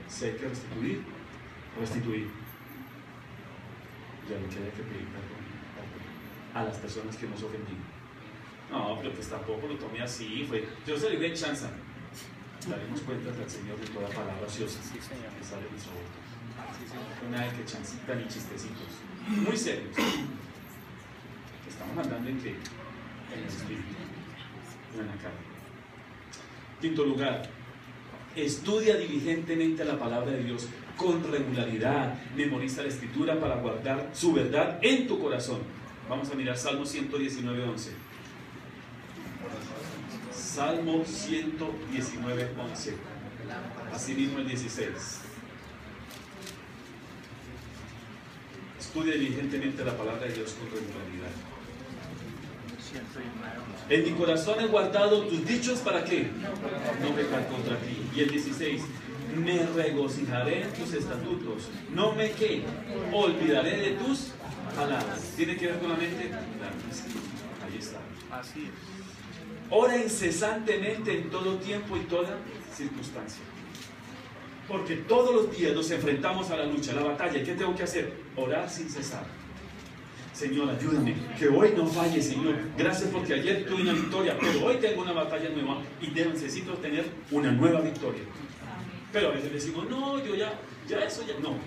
Si hay que restituir. Ya lo que hay que pedir perdón a las personas que nos ofendieron. No, pero pues tampoco lo tomé así. Yo se le di chance. Daremos cuentas al Señor de toda palabra ociosa que sale de nuestra boca. Nada de que chancita ni chistecitos. Muy serios. Estamos hablando en que en el espíritu, no en la carne. Quinto lugar, estudia diligentemente la palabra de Dios con regularidad. Memoriza la escritura para guardar su verdad en tu corazón. Vamos a mirar Salmo 119:11. Salmo 119:11. Así mismo el 16. Estudia diligentemente la palabra de Dios con regularidad. En mi corazón he guardado tus dichos, ¿para qué? No pecar contra ti. Y el 16. Me regocijaré en tus estatutos. No me ¿qué? Olvidaré de tus palabras. ¿Tiene que ver con la mente? Claro, sí. Ahí está. Así es. Ora incesantemente en todo tiempo y toda circunstancia. Porque todos los días nos enfrentamos a la lucha, a la batalla. ¿Y qué tengo que hacer? Orar sin cesar. Señor, ayúdame, que hoy no falle, Señor. Gracias porque ayer tuve una victoria, pero hoy tengo una batalla nueva y necesito tener una nueva victoria. Pero a veces decimos, no, yo ya eso ya. No.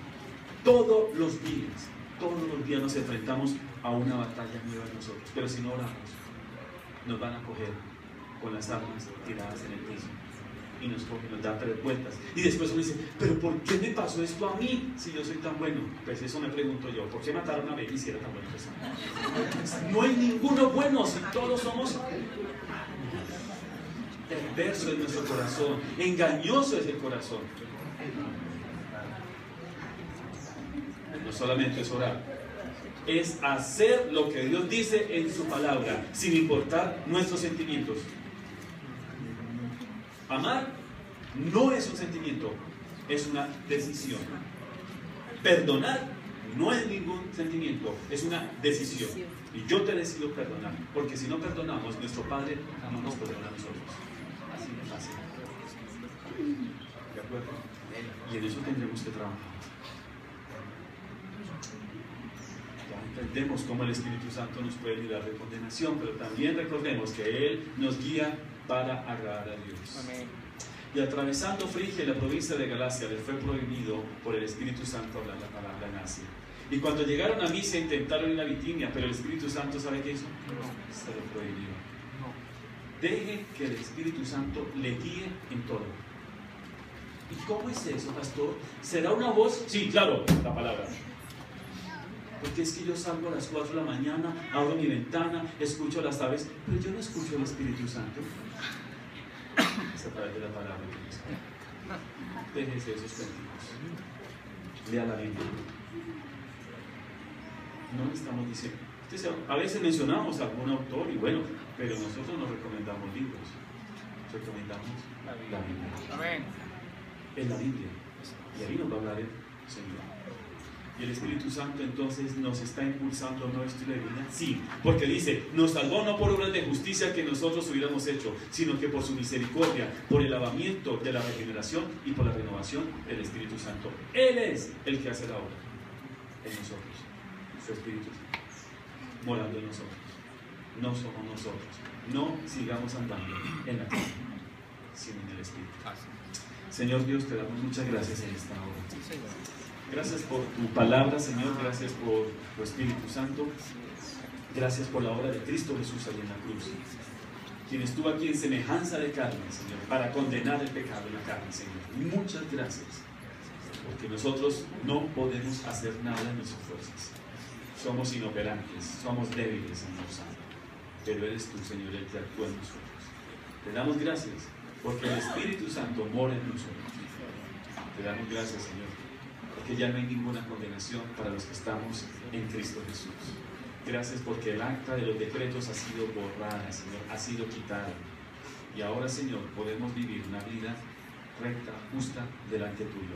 Todos los días nos enfrentamos a una batalla nueva nosotros. Pero si no oramos, nos van a coger con las armas tiradas en el piso. Y nos cogen, nos dan 3 vueltas. Y después uno dice, pero ¿por qué me pasó esto a mí si yo soy tan bueno? Pues eso me pregunto yo, ¿por qué mataron a Baby si era tan buena persona? No hay ninguno bueno si todos somos perverso en nuestro corazón, engañoso es el corazón. No solamente es orar, es hacer lo que Dios dice en su palabra, sin importar nuestros sentimientos. Amar no es un sentimiento, es una decisión. Perdonar no es ningún sentimiento, es una decisión. Y yo te decido perdonar, porque si no perdonamos, nuestro Padre no nos perdona a nosotros. Así de fácil. ¿De acuerdo? Y en eso tendremos que trabajar. Ya entendemos cómo el Espíritu Santo nos puede librar de condenación, pero también recordemos que Él nos guía para agradar a Dios. Amén. Y atravesando Frigia y la provincia de Galacia, les fue prohibido por el Espíritu Santo hablar la palabra en Asia. Y cuando llegaron a Misia intentaron ir a Bitinia, pero el Espíritu Santo, ¿sabe qué hizo? Se lo prohibió. Deje que el Espíritu Santo le guíe en todo. ¿Y cómo es eso, pastor? ¿Será una voz? Sí, claro, la palabra. Porque es que yo salgo a las 4 de la mañana, abro mi ventana, escucho las aves, pero yo no escucho al Espíritu Santo. Es a través de la palabra de Dios. Déjese esos cuentos. Lea la Biblia. No le estamos diciendo. A veces mencionamos a algún autor y bueno, pero nosotros no recomendamos libros. Recomendamos la Biblia. Amén. Es la Biblia. Y ahí nos va a hablar el Señor. Y el Espíritu Santo entonces nos está impulsando a un nuevo estilo de vida. Sí, porque dice, nos salvó no por obras de justicia que nosotros hubiéramos hecho, sino que por su misericordia, por el lavamiento de la regeneración y por la renovación del Espíritu Santo. Él es el que hace la obra en nosotros, su Espíritu Santo, morando en nosotros. No somos nosotros. No sigamos andando en la carne, sino en el Espíritu. Señor Dios, te damos muchas gracias en esta hora. Gracias por tu palabra, Señor. Gracias por tu Espíritu Santo. Gracias por la obra de Cristo Jesús ahí en la cruz, quien estuvo aquí en semejanza de carne, Señor, para condenar el pecado en la carne, Señor. Muchas gracias, porque nosotros no podemos hacer nada en nuestras fuerzas. Somos inoperantes, somos débiles, Señor Santo. Pero eres tú, Señor, el que actúa en nosotros. Te damos gracias, porque el Espíritu Santo mora en nosotros. Te damos gracias, Señor, porque ya no hay ninguna condenación para los que estamos en Cristo Jesús. Gracias porque el acta de los decretos ha sido borrada, Señor, ha sido quitada. Y ahora, Señor, podemos vivir una vida recta, justa, delante tuyo.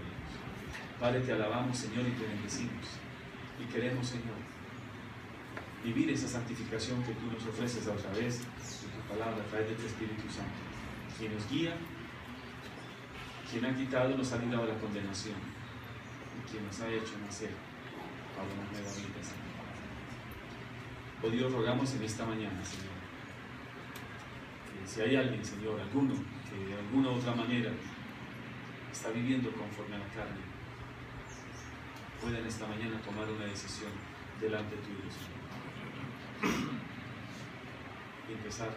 Padre, te alabamos, Señor, y te bendecimos. Y queremos, Señor, vivir esa santificación que tú nos ofreces a través de tu palabra, a través de tu Espíritu Santo, quien nos guía, quien ha quitado, nos ha librado de la condenación, y quien nos ha hecho nacer para una nueva vida, Señor. Oh Dios, rogamos en esta mañana, Señor, que si hay alguien, Señor, alguno, que de alguna u otra manera está viviendo conforme a la carne, pueda en esta mañana tomar una decisión delante tuyo, Señor, y empezar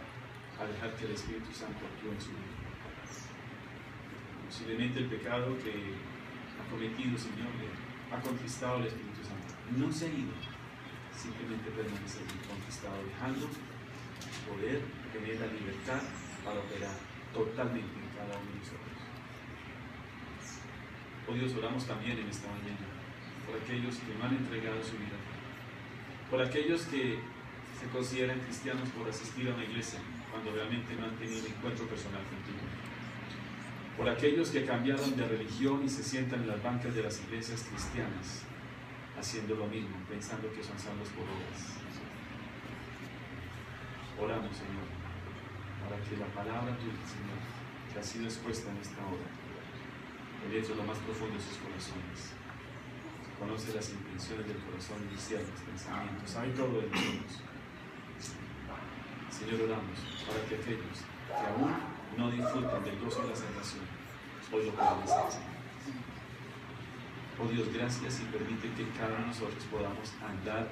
a dejar que el Espíritu Santo actúe en su vida. Posiblemente el pecado que ha cometido, Señor, le ha conquistado el Espíritu Santo. No se ha ido, simplemente permanece conquistado, dejando poder tener la libertad para operar totalmente en cada uno de nosotros. Oh Dios, oramos también en esta mañana por aquellos que no han entregado su vida, por aquellos que se consideran cristianos por asistir a una iglesia cuando realmente no han tenido un encuentro personal contigo, por aquellos que cambiaron de religión y se sientan en las bancas de las iglesias cristianas haciendo lo mismo, pensando que son salvos por obras. Oramos, Señor, para que la palabra tuya, Señor, que ha sido expuesta en esta hora, penetre lo más profundo de sus corazones. Conoce las intenciones del corazón, iniciar los pensamientos, sabe todo de nosotros. Señor, oramos para que aquellos que aún no disfrutan del gozo de la salvación, hoy lo puedan hacer. Oh Dios, gracias, y permite que cada uno de nosotros podamos andar,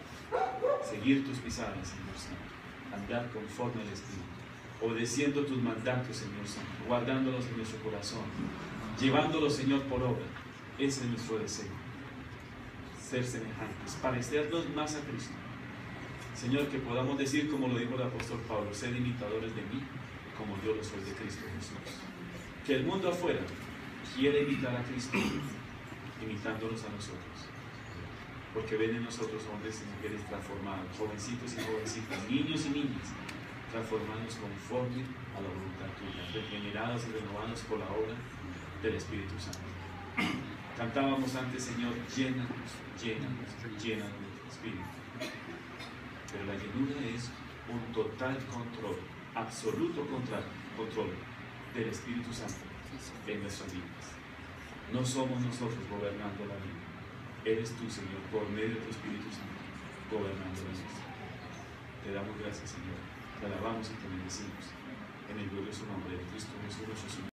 seguir tus pisadas, Señor Santo, andar conforme al Espíritu, obedeciendo tus mandatos, Señor Santo, guardándolos en nuestro corazón, llevándolos, Señor, por obra. Ese es nuestro deseo, ser semejantes, parecernos más a Cristo. Señor, que podamos decir, como lo dijo el apóstol Pablo, sed imitadores de mí, como yo lo soy de Cristo Jesús. Que el mundo afuera quiere imitar a Cristo, imitándonos a nosotros, porque ven en nosotros hombres y mujeres transformados, jovencitos y jovencitas, niños y niñas, transformados conforme a la voluntad tuya, regenerados y renovados por la obra del Espíritu Santo. Cantábamos antes, Señor, llénanos, llénanos, llénanos de tu Espíritu. Pero la llenura es un total control, absoluto control del Espíritu Santo en nuestras vidas. No somos nosotros gobernando la vida. Eres tú, Señor, por medio de tu Espíritu Santo, gobernando la vida. Te damos gracias, Señor. Te alabamos y te bendecimos. En el glorioso nombre de Cristo Jesús, nuestro Señor.